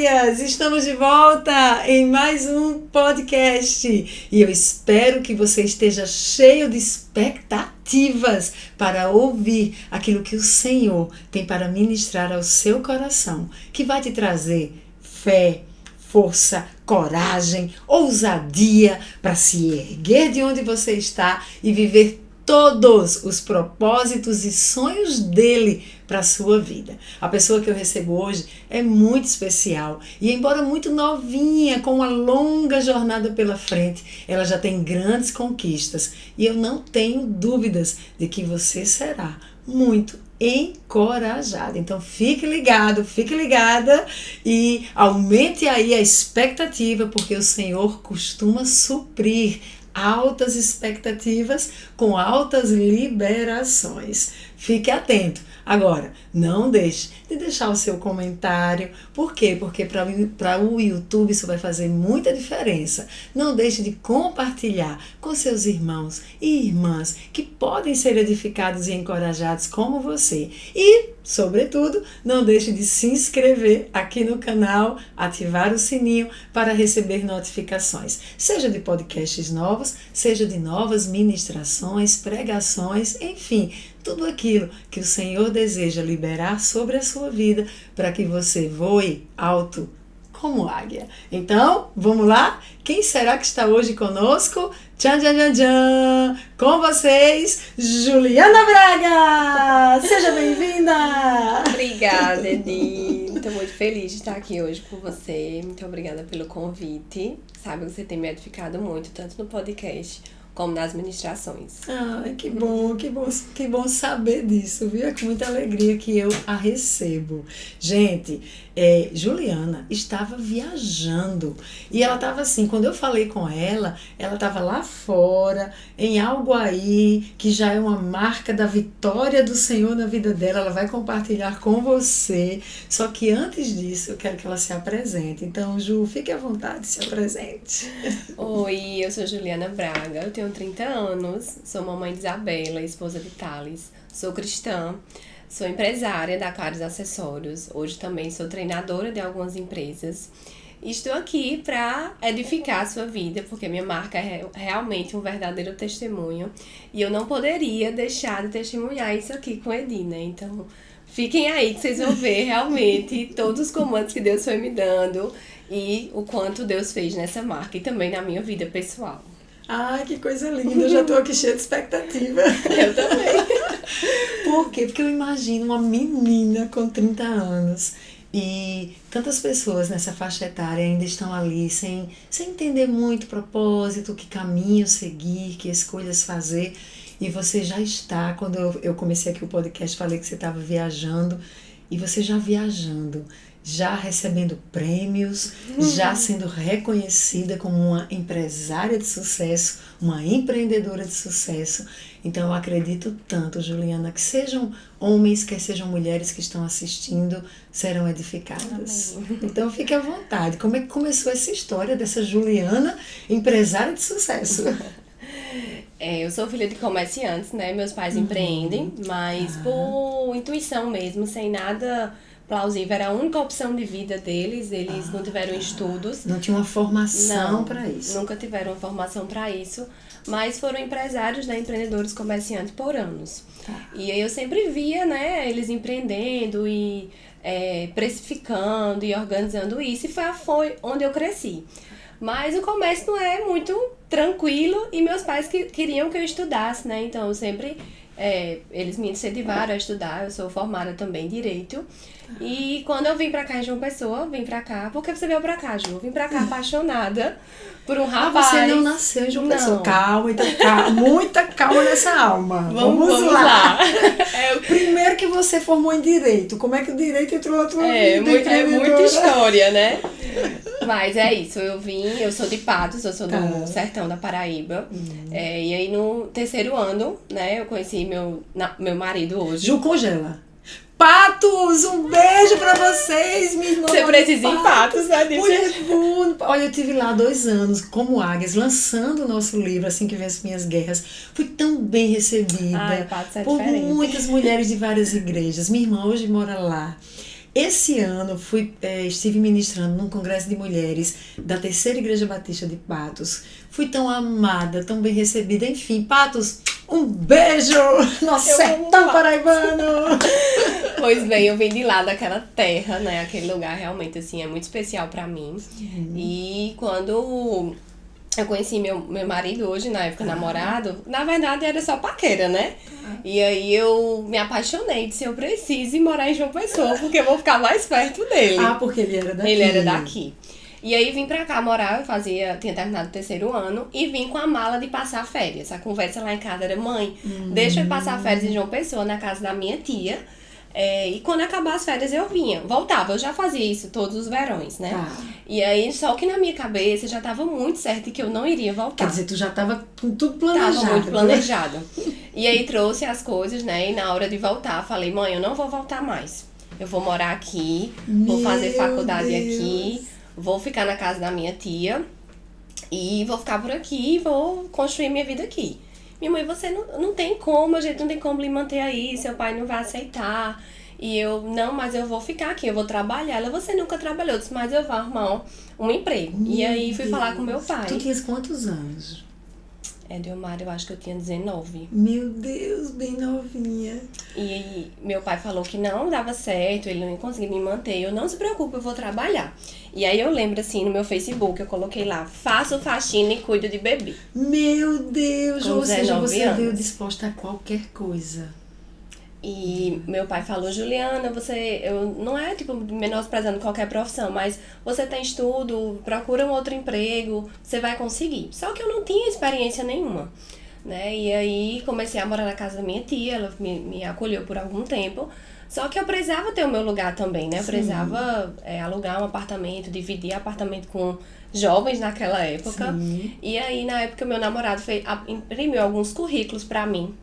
águias! Estamos de volta em mais um podcast e eu espero que você esteja cheio de expectativas para ouvir aquilo que o Senhor tem para ministrar ao seu coração, que vai te trazer fé, força, coragem, ousadia para se erguer de onde você está e viver todos os propósitos e sonhos dele para a sua vida. A pessoa que eu recebo hoje é muito especial e, embora muito novinha, com uma longa jornada pela frente, ela já tem grandes conquistas e eu não tenho dúvidas de que você será muito encorajado. Então fique ligado, fique ligada e aumente aí a expectativa, porque o Senhor costuma suprir altas expectativas com altas liberações. Fique atento. Agora, não deixe de deixar o seu comentário. Por quê? Porque para o YouTube isso vai fazer muita diferença. Não deixe de compartilhar com seus irmãos e irmãs que podem ser edificados e encorajados como você. E, sobretudo, não deixe de se inscrever aqui no canal, ativar o sininho para receber notificações, seja de podcasts novos, seja de novas ministrações, pregações, enfim, tudo aquilo que o Senhor deseja liberar sobre a sua vida para que você voe alto como águia. Então, vamos lá? Quem será que está hoje conosco? Tchan, tchan, tchan, tchan! Com vocês, Juliana Braga! Seja bem-vinda! Obrigada, Edi. Estou muito feliz de estar aqui hoje com você. Muito obrigada pelo convite. Sabe que você tem me edificado muito, tanto no podcast como nas ministrações. Ai, que bom saber disso, viu? É com muita alegria que eu a recebo. Gente, Juliana estava viajando e ela estava assim, quando eu falei com ela estava lá fora, em algo aí que já é uma marca da vitória do Senhor na vida dela, ela vai compartilhar com você, só que antes disso eu quero que ela se apresente. Então, Ju, fique à vontade, se apresente. Oi, eu sou Juliana Braga, eu tenho 30 anos, sou mamãe de Isabela, esposa de Thales, sou cristã, sou empresária da Claros Acessórios, hoje também sou treinadora de algumas empresas e estou aqui para edificar a sua vida, porque minha marca é realmente um verdadeiro testemunho e eu não poderia deixar de testemunhar isso aqui com a Edi, né? Então, fiquem aí que vocês vão ver realmente todos os comandos que Deus foi me dando e o quanto Deus fez nessa marca e também na minha vida pessoal. Ai, que coisa linda, eu já estou aqui cheia de expectativa. Eu também. Por quê? Porque eu imagino uma menina com 30 anos e tantas pessoas nessa faixa etária ainda estão ali sem entender muito o propósito, que caminho seguir, que escolhas fazer. E você já está, quando eu comecei aqui o podcast, falei que você estava viajando, e você já viajando, já recebendo prêmios, já sendo reconhecida como uma empresária de sucesso, uma empreendedora de sucesso. Então eu acredito tanto, Juliana, que sejam homens, quer sejam mulheres que estão assistindo, serão edificadas. Amém. Então fique à vontade. Como é que começou essa história dessa Juliana, empresária de sucesso? Eu sou filha de comerciantes, né? Meus pais empreendem, mas por intuição mesmo, sem nada plausível. Era a única opção de vida deles, eles não tiveram estudos. Não tinha uma formação para isso. Nunca tiveram uma formação para isso, mas foram empresários, né, empreendedores comerciantes por anos. E aí eu sempre via, né, eles empreendendo e precificando e organizando isso, e foi onde eu cresci. Mas o comércio não é muito tranquilo e meus pais queriam que eu estudasse, né? Então eu sempre, eles me incentivaram a estudar, eu sou formada também em Direito. E quando eu vim pra cá em João Pessoa, por que você veio pra cá, Ju? Eu vim pra cá apaixonada por um rapaz. Você não nasceu em João Pessoa. Calma, então muita calma nessa alma. Vamos lá. Primeiro que você formou em Direito. Como é que o Direito entrou na tua vida? É muita história, né? Mas é isso, eu sou de Patos, eu sou do sertão da Paraíba. E aí no terceiro ano, né, eu conheci meu marido hoje. Ju, congela. Patos, um beijo pra vocês, minha irmã. Você precisa ir em Patos, né? Olha, eu tive lá 2 anos como Águias, lançando o nosso livro, Assim que Vem as Minhas Guerras. Fui tão bem recebida Patos é por diferente. Muitas mulheres de várias igrejas. Minha irmã hoje mora lá. Esse ano estive ministrando num congresso de mulheres da Terceira Igreja Batista de Patos. Fui tão amada, tão bem recebida. Enfim, Patos, um beijo! Nosso sertão paraibano! Pois bem, eu vim de lá daquela terra, né? Aquele lugar realmente, assim, é muito especial pra mim. E quando eu conheci meu marido hoje, na época namorado, na verdade era só paquera, né? E aí eu me apaixonei, disse, eu preciso ir morar em João Pessoa, porque eu vou ficar mais perto dele. Porque ele era daqui. Ele era daqui. E aí vim pra cá morar, tinha terminado o 3º ano, e vim com a mala de passar férias. A conversa lá em casa era, mãe, deixa eu passar férias em João Pessoa, na casa da minha tia. E quando acabar as férias eu voltava, eu já fazia isso todos os verões, né? E aí, só que na minha cabeça já tava muito certo que eu não iria voltar. Quer dizer, tu já tava com tudo planejado. Tava muito planejado. E aí trouxe as coisas, né? E na hora de voltar, falei, mãe, eu não vou voltar mais. Eu vou morar aqui, vou fazer faculdade aqui, vou ficar na casa da minha tia e vou ficar por aqui e vou construir minha vida aqui. Minha mãe, você não tem como, a gente não tem como lhe manter aí, seu pai não vai aceitar. E eu, não, mas eu vou ficar aqui, eu vou trabalhar. Ela, você nunca trabalhou, eu disse, mas eu vou arrumar um emprego. E aí fui falar com meu pai. Tu tinhas quantos anos? Delmar, eu acho que eu tinha 19. Meu Deus, bem novinha. E meu pai falou que não dava certo, ele não ia conseguir me manter. Eu, não se preocupe, eu vou trabalhar. E aí eu lembro assim, no meu Facebook, eu coloquei lá, faço faxina e cuido de bebê. Meu Deus, ou seja, você anos. veio disposta a qualquer coisa. E meu pai falou, Juliana, eu não é tipo menosprezando qualquer profissão, mas você tem estudo, procura um outro emprego, você vai conseguir. Só que eu não tinha experiência nenhuma, né? E aí comecei a morar na casa da minha tia, ela me acolheu por algum tempo. Só que eu precisava ter o meu lugar também, né? Eu precisava alugar um apartamento, dividir apartamento com jovens naquela época. Sim. E aí, na época, meu namorado imprimiu alguns currículos pra mim.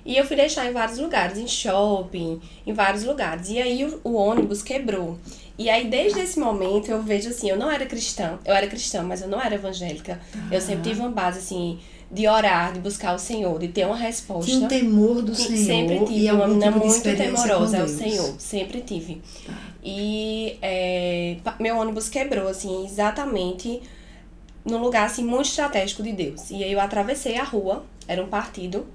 E eu fui deixar em vários lugares, em shopping, em vários lugares. E aí o ônibus quebrou. E aí desde esse momento eu vejo assim, eu não era cristã, eu era cristã, mas eu não era evangélica. Eu sempre tive uma base assim, de orar, de buscar o Senhor, de ter uma resposta. Tinha um temor do Senhor. Sempre tive, e uma menina tipo muito temorosa ao Deus. Senhor, sempre tive. E meu ônibus quebrou, assim, exatamente num lugar assim, muito estratégico de Deus. E aí eu atravessei a rua, era um partidário,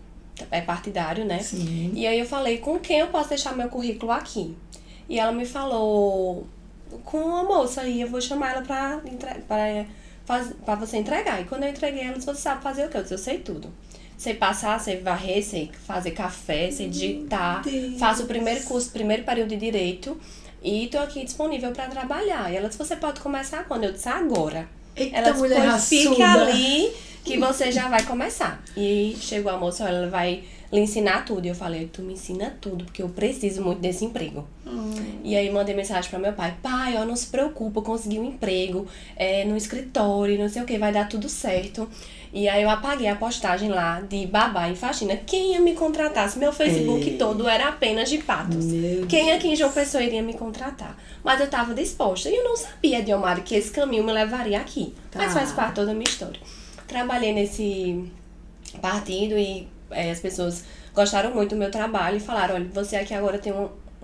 né? Sim. E aí eu falei, com quem eu posso deixar meu currículo aqui? E ela me falou, com uma moça aí, eu vou chamar ela pra você entregar. E quando eu entreguei ela, disse, você sabe fazer o quê? Eu disse, eu sei tudo. Sei passar, sei varrer, sei fazer café, sei digitar. Faço o primeiro curso, primeiro período de Direito. E tô aqui disponível pra trabalhar. E ela disse, você pode começar quando? Eu disse, agora. Eita, Ela disse, mulher pois fica raçuda. ali que você já vai começar. E chegou a moça, ela vai lhe ensinar tudo. E eu falei, tu me ensina tudo, porque eu preciso muito desse emprego. E aí mandei mensagem pra meu pai, pai, ó, não se preocupa, eu consegui um emprego no escritório, não sei o que, vai dar tudo certo. E aí eu apaguei a postagem lá de babá em faxina. Quem ia me contratar? Se meu Facebook todo era apenas de Patos. Quem aqui em João Pessoa iria me contratar? Mas eu tava disposta. E eu não sabia, Delmar, que esse caminho me levaria aqui. Mas faz parte toda a minha história. Trabalhei nesse partido e as pessoas gostaram muito do meu trabalho e falaram, olha, você aqui agora tem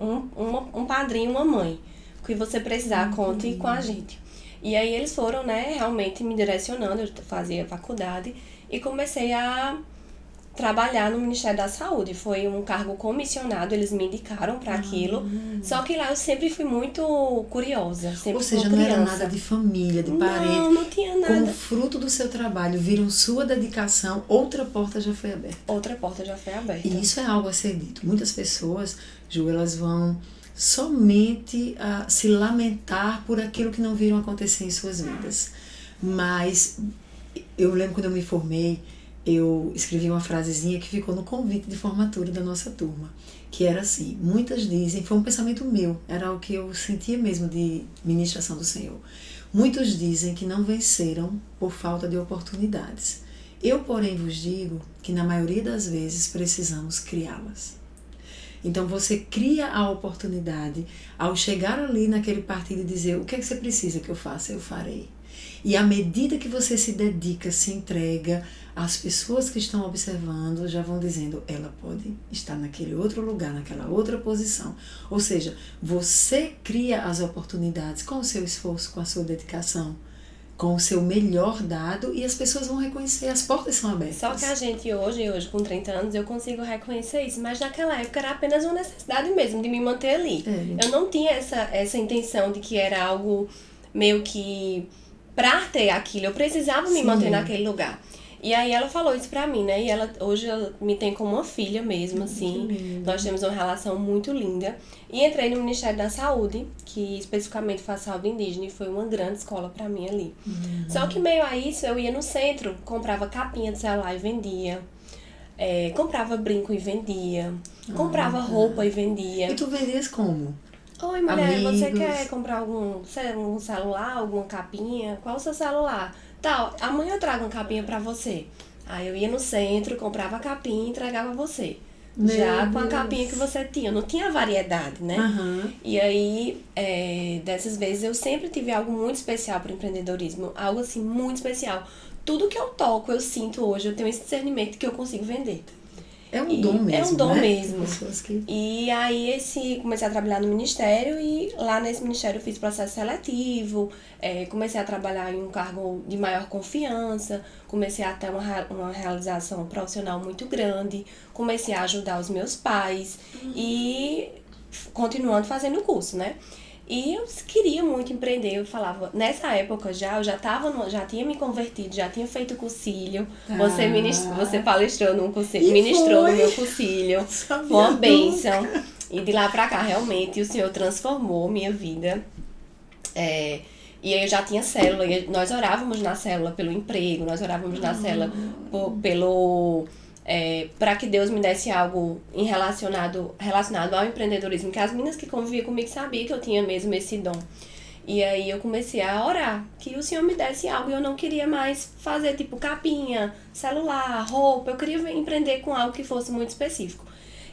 um padrinho, uma mãe. O que você precisar, conte com a gente. E aí eles foram, né, realmente me direcionando, eu fazia faculdade e comecei a trabalhar no Ministério da Saúde. Foi um cargo comissionado, eles me indicaram para aquilo. Só que lá eu sempre fui muito curiosa, sempre. Ou seja, não era nada de família, de parente. Não tinha nada. Como fruto do seu trabalho, viram sua dedicação, outra porta já foi aberta. Outra porta já foi aberta. E isso é algo a ser dito. Muitas pessoas, Ju, elas vão somente se lamentar por aquilo que não viram acontecer em suas vidas. Mas eu lembro quando eu me formei, eu escrevi uma frasezinha que ficou no convite de formatura da nossa turma, que era assim, muitas dizem, foi um pensamento meu, era o que eu sentia mesmo de ministração do Senhor. Muitos dizem que não venceram por falta de oportunidades. Eu, porém, vos digo que na maioria das vezes precisamos criá-las. Então você cria a oportunidade ao chegar ali naquele partido e dizer, o que é que você precisa que eu faça? Eu farei. E à medida que você se dedica, se entrega, as pessoas que estão observando já vão dizendo, ela pode estar naquele outro lugar, naquela outra posição. Ou seja, você cria as oportunidades com o seu esforço, com a sua dedicação, com o seu melhor dado, e as pessoas vão reconhecer, as portas são abertas. Só que a gente hoje com 30 anos, eu consigo reconhecer isso, mas naquela época era apenas uma necessidade mesmo de me manter ali. Eu não tinha essa intenção de que era algo meio que pra ter aquilo, eu precisava me manter naquele lugar. E aí ela falou isso pra mim, né? E hoje ela me tem como uma filha mesmo, assim. Nós temos uma relação muito linda. E entrei no Ministério da Saúde, que especificamente faz saúde indígena, e foi uma grande escola pra mim ali. Só que meio a isso, eu ia no centro, comprava capinha de celular e vendia. Comprava brinco e vendia. Comprava roupa e vendia. E tu vendias como? Oi, mulher, Amigos. você quer comprar um celular, alguma capinha? Qual o seu celular? Tal, amanhã eu trago uma capinha pra você. Aí eu ia no centro, comprava a capinha e entregava a você. Já com a capinha que você tinha. Não tinha variedade, né? E aí, dessas vezes, eu sempre tive algo muito especial para empreendedorismo. Algo assim, muito especial. Tudo que eu toco, eu sinto hoje, eu tenho esse discernimento que eu consigo vender. É um dom mesmo, É um dom né? mesmo. Que... E aí comecei a trabalhar no ministério e lá nesse ministério eu fiz processo seletivo, comecei a trabalhar em um cargo de maior confiança, comecei a ter uma realização profissional muito grande, comecei a ajudar os meus pais e continuando fazendo o curso, né? E eu queria muito empreender, eu falava, nessa época eu já tinha me convertido, já tinha feito cursilho, você palestrou num cursilho, ministrou no meu cursilho, foi uma bênção. E de lá pra cá, realmente, o Senhor transformou minha vida. E aí eu já tinha célula, e nós orávamos na célula pelo emprego, nós orávamos na célula para que Deus me desse algo relacionado ao empreendedorismo, que as meninas que conviviam comigo sabiam que eu tinha mesmo esse dom. E aí eu comecei a orar, que o Senhor me desse algo, e eu não queria mais fazer tipo capinha, celular, roupa, eu queria empreender com algo que fosse muito específico.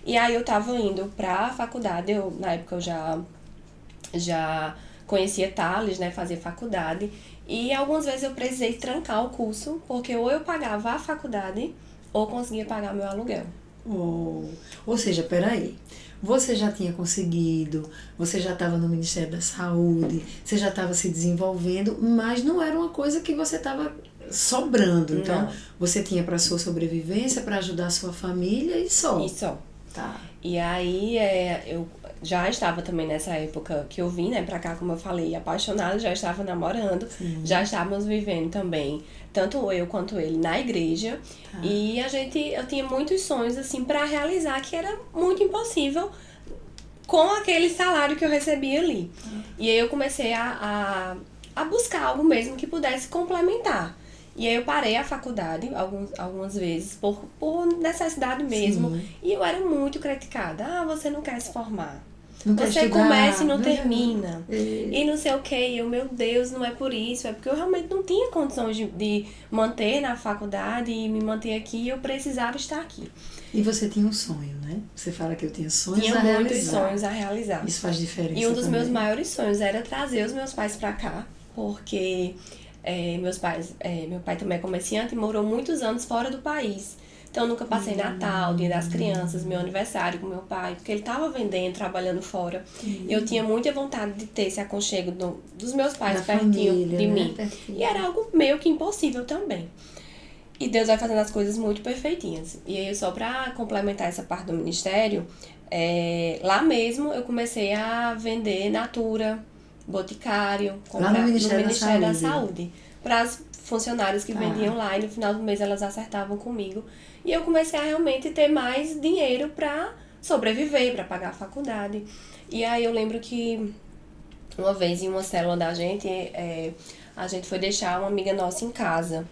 E aí eu tava indo pra faculdade, na época eu já conhecia Thales, né, fazia faculdade, e algumas vezes eu precisei trancar o curso, porque ou eu pagava a faculdade, ou conseguia pagar meu aluguel. Ou seja, peraí, você já tinha conseguido, você já estava no Ministério da Saúde, você já estava se desenvolvendo, mas não era uma coisa que você estava sobrando. Então, você tinha para sua sobrevivência, para ajudar a sua família e só. E só. Tá. E aí, eu já estava também nessa época que eu vim, né, pra cá, como eu falei, apaixonada, já estava namorando, já estávamos vivendo também, tanto eu quanto ele, na igreja. E eu tinha muitos sonhos, assim, pra realizar, que era muito impossível com aquele salário que eu recebia ali. E aí eu comecei a buscar algo mesmo que pudesse complementar. E aí eu parei a faculdade algumas vezes por necessidade mesmo. E eu era muito criticada. Você não quer se formar. Você começa e não termina. E não sei o que. E eu, meu Deus, não é por isso. É porque eu realmente não tinha condições de manter na faculdade e me manter aqui. E eu precisava estar aqui. E você tinha um sonho, né? Você fala que eu tinha sonhos a realizar. Tinha muitos sonhos a realizar. Isso faz diferença. E um dos também. meus maiores sonhos era trazer os meus pais pra cá. Porque... meu pai também é comerciante e morou muitos anos fora do país. Então eu nunca passei Natal, Dia das Crianças, meu aniversário com meu pai, porque ele estava vendendo, trabalhando fora. Eu tinha muita vontade de ter esse aconchego dos meus pais da pertinho família, de né? mim. Pertinho. E era algo meio que impossível também. E Deus vai fazendo as coisas muito perfeitinhas. E aí, só para complementar essa parte do ministério, lá mesmo eu comecei a vender Natura, Boticário, lá no Ministério da Saúde, para as funcionárias que vendiam lá, e no final do mês elas acertavam comigo. E eu comecei a realmente ter mais dinheiro para sobreviver, para pagar a faculdade. E aí eu lembro que uma vez em uma célula da gente, a gente foi deixar uma amiga nossa em casa.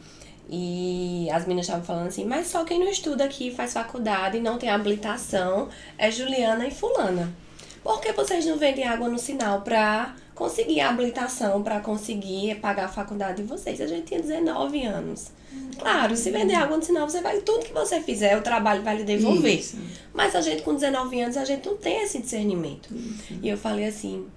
E as meninas estavam falando assim, mas só quem não estuda aqui, faz faculdade e não tem habilitação é Juliana e fulana. Por que vocês não vendem água no sinal para conseguir a habilitação, para conseguir pagar a faculdade de vocês? A gente tinha 19 anos. Claro, se vender água no sinal, tudo que você fizer, o trabalho vai lhe devolver. Isso. Mas a gente com 19 anos, a gente não tem esse discernimento. Isso. E eu falei assim,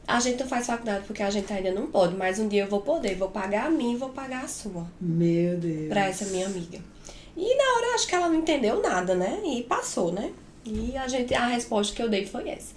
A gente não faz faculdade porque a gente ainda não pode, mas um dia eu vou poder, vou pagar a minha e vou pagar a sua. Meu Deus. Pra essa minha amiga. E na hora acho que ela não entendeu nada, né? E passou, né? E a resposta que eu dei foi essa.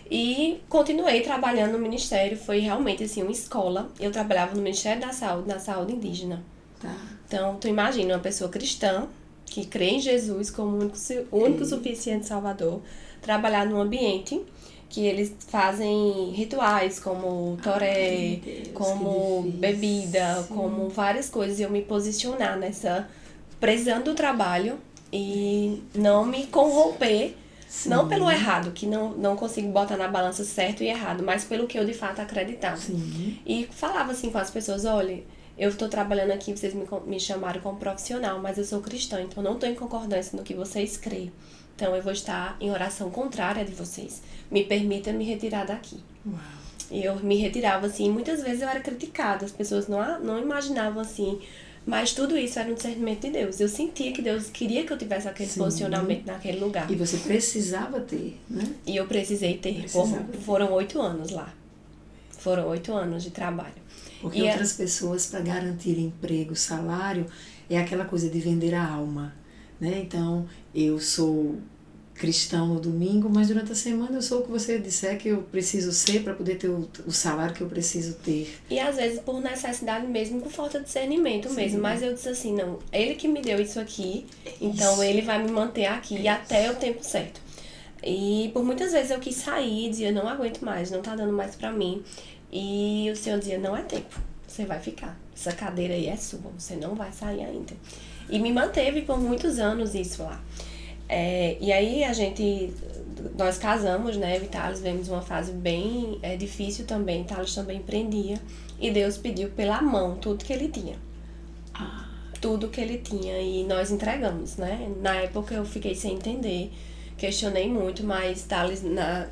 E continuei trabalhando no ministério, foi realmente assim uma escola. Eu trabalhava no Ministério da Saúde, na saúde indígena. Tá. Então, tu imagina uma pessoa cristã, que crê em Jesus como o único suficiente Salvador, trabalhar num ambiente que eles fazem rituais como toré, Deus, como bebida, Sim. como várias coisas. E eu me posicionar nessa, precisando do trabalho e não me corromper. Sim. Não pelo errado, que não consigo botar na balança certo e errado, mas pelo que eu de fato acreditava. Sim. E falava assim com as pessoas, olha, eu estou trabalhando aqui, vocês me chamaram como profissional, mas eu sou cristã, então não estou em concordância no que vocês creem. Então eu vou estar em oração contrária de vocês. Me permita me retirar daqui. Uau. E eu me retirava assim, muitas vezes eu era criticada, as pessoas não imaginavam assim, mas tudo isso era um discernimento de Deus. Eu sentia que Deus queria que eu tivesse aquele Sim. posicionamento naquele lugar. E você precisava ter, né? E eu precisei ter. Foram 8 anos lá. Foram 8 anos de trabalho. Porque outras pessoas, para garantir emprego, salário, é aquela coisa de vender a alma, né? Então, eu sou cristão no domingo, mas durante a semana eu sou o que você disser que eu preciso ser para poder ter o salário que eu preciso ter. E às vezes por necessidade mesmo, por falta de discernimento mesmo. Mas eu disse assim, não, ele que me deu isso aqui, então ele vai me manter aqui até o tempo certo. E por muitas vezes eu quis sair, dizia, não aguento mais, não tá dando mais pra mim. E o Senhor dizia, não é tempo, você vai ficar. Essa cadeira aí é sua, você não vai sair ainda. E me manteve por muitos anos isso lá. E aí nós casamos, né, Thales, vivemos uma fase bem difícil também, Thales também empreendia. E Deus pediu pela mão tudo que ele tinha. Tudo que ele tinha e nós entregamos, né. Na época eu fiquei sem entender. Questionei muito, mas Thales,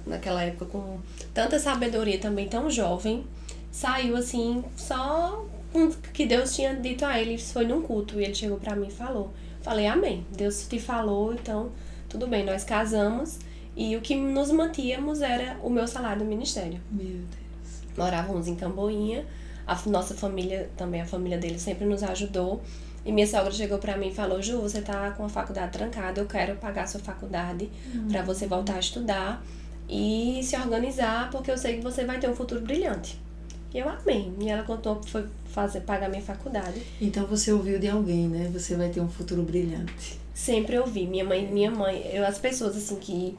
naquela época, com tanta sabedoria também, tão jovem, saiu assim, só com o que Deus tinha dito a ele. Foi num culto e ele chegou pra mim e falou. Falei, amém, Deus te falou, então tudo bem, nós casamos e o que nos mantínhamos era o meu salário do ministério. Meu Deus. Morávamos em Camboinha, a nossa família, também a família dele sempre nos ajudou. E minha sogra chegou pra mim e falou, Ju, você tá com a faculdade trancada, eu quero pagar a sua faculdade pra você voltar a estudar e se organizar, porque eu sei que você vai ter um futuro brilhante. E eu amei. E ela contou que foi pagar minha faculdade. Então você ouviu de alguém, né? Você vai ter um futuro brilhante. Sempre ouvi. Minha mãe, as pessoas assim que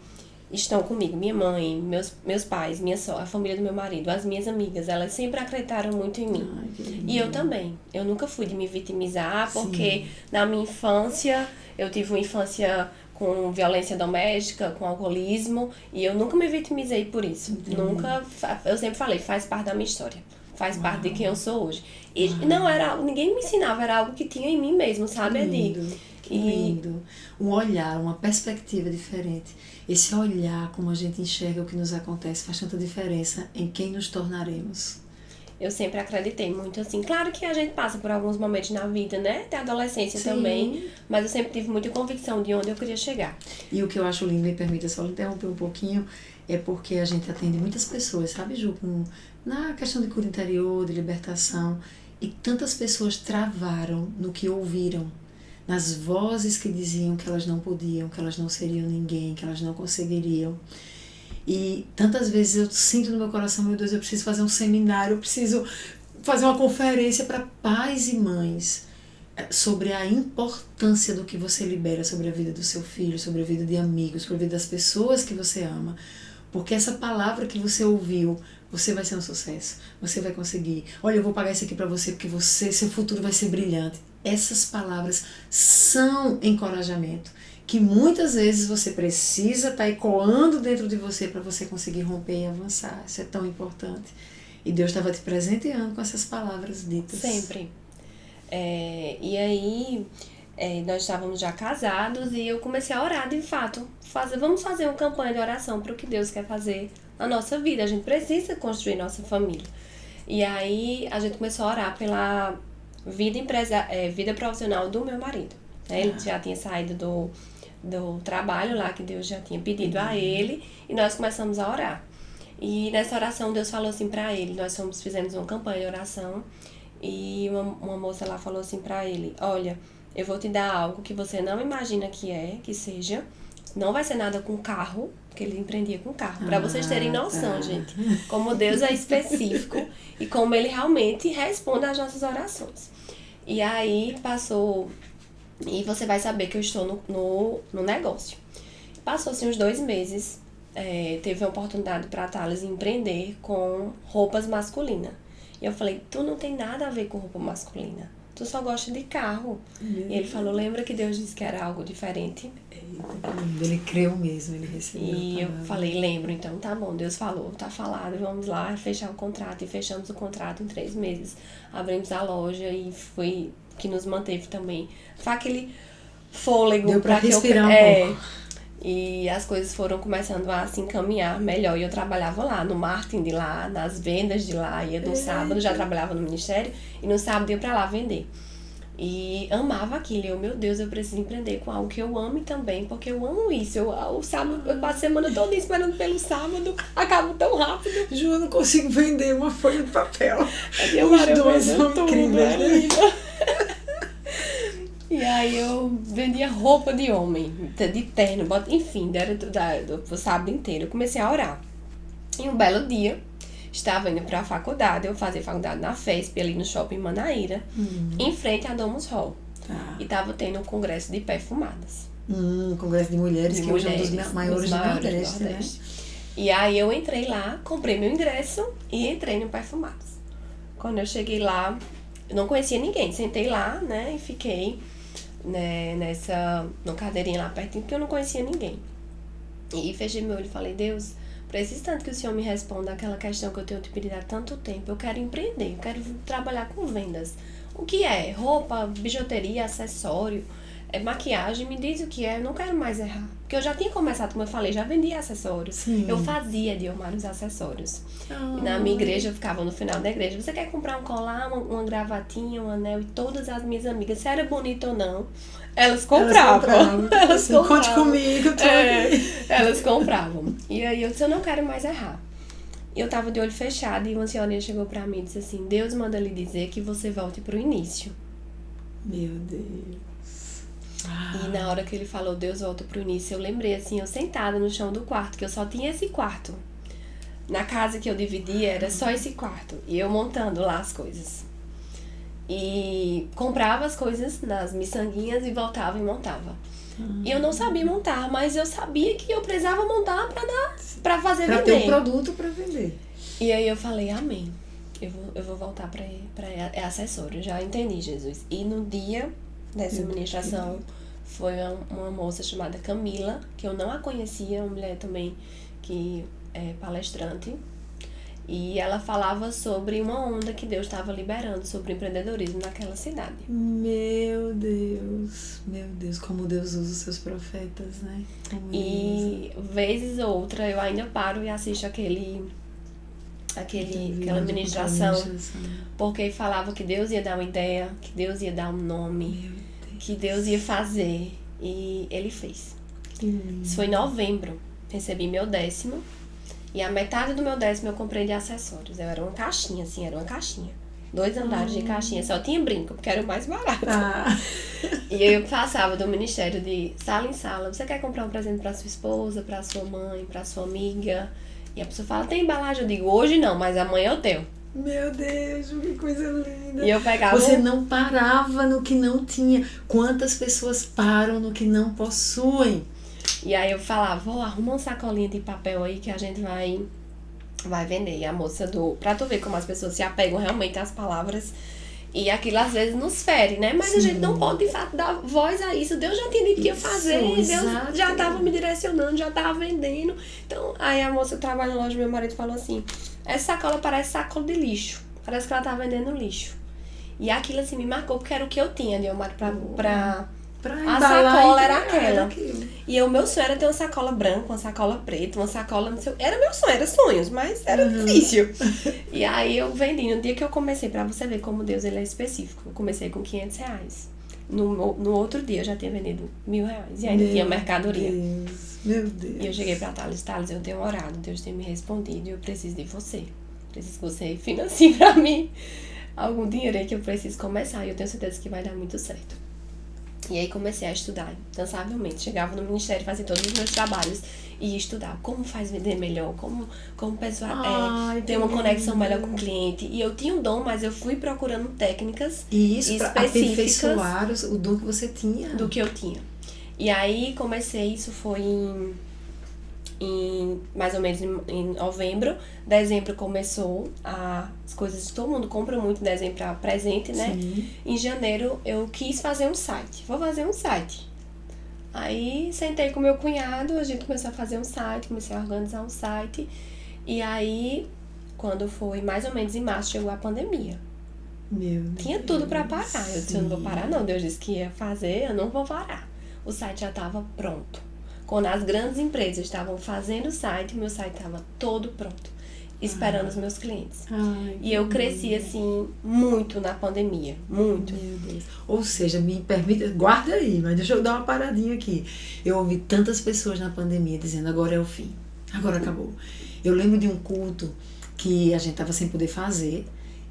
estão comigo, minha mãe, meus pais, a família do meu marido, as minhas amigas, elas sempre acreditaram muito em mim. Ai, que lindo. E eu também. Eu nunca fui de me vitimizar, porque na minha infância, eu tive uma infância com violência doméstica, com alcoolismo, e eu nunca me vitimizei por isso. Nunca, eu sempre falei, faz parte da minha história. Faz parte de quem eu sou hoje. E não era algo, ninguém me ensinava, era algo que tinha em mim mesmo, sabe, Edi? Que lindo. Um olhar, uma perspectiva diferente. Esse olhar, como a gente enxerga o que nos acontece, faz tanta diferença em quem nos tornaremos. Eu sempre acreditei muito assim. Claro que a gente passa por alguns momentos na vida, né? Tem adolescência também. Mas eu sempre tive muita convicção de onde eu queria chegar. E o que eu acho lindo, me permita só interromper um pouquinho, é porque a gente atende muitas pessoas, sabe, Ju? Na questão de cura interior, de libertação. E tantas pessoas travaram no que ouviram. Nas vozes que diziam que elas não podiam, que elas não seriam ninguém, que elas não conseguiriam. E tantas vezes eu sinto no meu coração, meu Deus, eu preciso fazer um seminário, eu preciso fazer uma conferência para pais e mães sobre a importância do que você libera sobre a vida do seu filho, sobre a vida de amigos, sobre a vida das pessoas que você ama. Porque essa palavra que você ouviu, você vai ser um sucesso, você vai conseguir. Olha, eu vou pagar isso aqui para você porque seu futuro vai ser brilhante. Essas palavras são encorajamento, que muitas vezes você precisa estar ecoando dentro de você para você conseguir romper e avançar. Isso é tão importante. E Deus estava te presenteando com essas palavras ditas. Sempre. E aí, nós estávamos já casados e eu comecei a orar de fato. Vamos fazer uma campanha de oração para o que Deus quer fazer na nossa vida. A gente precisa construir nossa família. E aí, a gente começou a orar pela vida profissional do meu marido. Ele já tinha saído do trabalho lá que Deus já tinha pedido a ele e nós começamos a orar. E nessa oração Deus falou assim pra ele, fizemos uma campanha de oração e uma moça lá falou assim pra ele, olha, eu vou te dar algo que você não imagina que seja, não vai ser nada com carro, porque ele empreendia com carro, pra vocês terem noção, gente, como Deus é específico e como ele realmente responde às nossas orações. E aí passou, e você vai saber que eu estou no negócio. Passou-se uns 2 meses, teve a oportunidade para a Thales empreender com roupas masculinas. E eu falei, tu não tem nada a ver com roupa masculina, tu só gosta de carro. E ele falou, lembra que Deus disse que era algo diferente? Ele creu mesmo, ele recebeu. E eu falei, lembro, então tá bom, Deus falou, tá falado, vamos lá fechar o contrato. E fechamos o contrato em 3 meses, abrimos a loja e foi que nos manteve também. Foi aquele fôlego. Deu pra respirar um pouco. E as coisas foram começando a se encaminhar melhor. E eu trabalhava lá, no marketing de lá, nas vendas de lá. Ia no sábado, já trabalhava no ministério. E no sábado ia pra lá vender. E amava aquilo. Eu, meu Deus, eu preciso empreender com algo que eu ame também. Porque eu amo isso. O sábado, eu passo a semana toda esperando pelo sábado. Acabo tão rápido. Ju, eu não consigo vender uma folha de papel. Os dois são incríveis, né? E aí eu vendia roupa de homem, de terno, enfim, era do sábado inteiro. Eu comecei a orar. E um belo dia, estava indo para a faculdade, eu fazia faculdade na FESP, ali no shopping Manaíra, em frente a Domus Hall. E estava tendo um congresso de perfumadas. Congresso de mulheres, que hoje é um dos maiores do Nordeste, né? E aí eu entrei lá, comprei meu ingresso e entrei no Perfumadas. Quando eu cheguei lá, eu não conhecia ninguém, sentei lá, né, e fiquei... Né, no cadeirinha lá pertinho, porque eu não conhecia ninguém. E fechei meu olho e falei, Deus, preciso tanto que o Senhor me responda aquela questão que eu tenho te pedido há tanto tempo. Eu quero empreender, eu quero trabalhar com vendas. O que é? Roupa, bijuteria, acessório, maquiagem, me diz o que é, eu não quero mais errar. Porque eu já tinha começado, como eu falei, já vendia acessórios. Sim. Eu fazia de os acessórios. E na minha igreja, eu ficava no final da igreja, você quer comprar um colar, uma gravatinha, um anel? E todas as minhas amigas, se era bonito ou não, elas compravam. Elas compravam. Conte comigo, tô aqui. Elas compravam. E aí eu disse, eu não quero mais errar. E eu tava de olho fechado e uma senhorinha chegou pra mim e disse assim, Deus manda lhe dizer que você volte pro início. Meu Deus. E na hora que ele falou, Deus volta pro início, eu lembrei assim, eu sentada no chão do quarto, que eu só tinha esse quarto. Na casa que eu dividia, era só esse quarto. E eu montando lá as coisas. E comprava as coisas nas miçanguinhas e voltava e montava. E eu não sabia montar, mas eu sabia que eu precisava montar pra fazer vender. Pra ter um produto pra vender. E aí eu falei, amém. Eu vou voltar pra acessório. Já entendi, Jesus. E no dia dessa ministração foi uma moça chamada Camila, que eu não a conhecia, uma mulher também que é palestrante, e ela falava sobre uma onda que Deus estava liberando sobre empreendedorismo naquela cidade. Meu Deus, como Deus usa os seus profetas, né? E vezes ou outra eu ainda paro e assisto aquela ministração, porque falava que Deus ia dar uma ideia, que Deus ia dar um nome, que Deus ia fazer, e Ele fez. Isso foi em novembro, recebi meu 10º, e a metade do meu 10º eu comprei de acessórios. Era uma caixinha, assim, 2 andares de caixinha, só tinha brinco, porque era o mais barato. E eu passava do ministério de sala em sala, você quer comprar um presente pra sua esposa, pra sua mãe, pra sua amiga? E a pessoa fala, tem embalagem? Eu digo, hoje não, mas amanhã eu tenho. Meu Deus, que coisa linda. E eu pegava... Você não parava no que não tinha. Quantas pessoas param no que não possuem? E aí eu falava, arruma uma sacolinha de papel aí que a gente vai vender. E a moça pra tu ver como as pessoas se apegam realmente às palavras. E aquilo às vezes nos fere, né? Mas a gente não pode, de fato, dar voz a isso. Deus já tinha dito que ia fazer. Deus já estava me direcionando, já estava vendendo. Então, aí a moça que trabalha na loja, meu marido falou assim, essa sacola parece sacola de lixo. Parece que ela tá vendendo lixo. E aquilo assim me marcou, porque era o que eu tinha de Omar a sacola era aquela. E o meu sonho era ter uma sacola branca, uma sacola preta, uma sacola não sei. Era meu sonho, era sonhos, mas era difícil. E aí eu vendi. No dia que eu comecei, pra você ver como Deus ele é específico, eu comecei com R$500. No outro dia eu já tinha vendido R$1.000 e ainda tinha mercadoria. Meu Deus. E eu cheguei pra Thales, eu tenho orado, Deus tem me respondido e eu preciso de você. Preciso que você financie pra mim algum dinheiro aí que eu preciso começar. E eu tenho certeza que vai dar muito certo. E aí comecei a estudar incansavelmente. Chegava no ministério, fazia todos os meus trabalhos e ia estudar como faz vender melhor, como o pessoal ter uma conexão melhor com o cliente. E eu tinha um dom, mas eu fui procurando técnicas e isso específicas para aperfeiçoar o dom que você tinha. Do que eu tinha. E aí comecei, isso foi em mais ou menos em novembro. Dezembro começou as coisas, todo mundo compra muito em dezembro para presente, né? Sim. Em janeiro eu quis fazer um site. Vou fazer um site. Aí sentei com meu cunhado, a gente começou a fazer um site, comecei a organizar um site. E aí, quando foi mais ou menos em março, chegou a pandemia. Meu Deus. Tinha tudo para parar. Eu disse, eu não vou parar não. Deus disse que ia fazer, eu não vou parar. O site já estava pronto. Quando as grandes empresas estavam fazendo o site, meu site estava todo pronto, esperando os meus clientes. E eu cresci, assim, muito na pandemia. Muito. Meu Deus. Ou seja, me permita, guarda aí, mas deixa eu dar uma paradinha aqui. Eu ouvi tantas pessoas na pandemia dizendo, agora é o fim, agora acabou. Eu lembro de um culto que a gente estava sem poder fazer,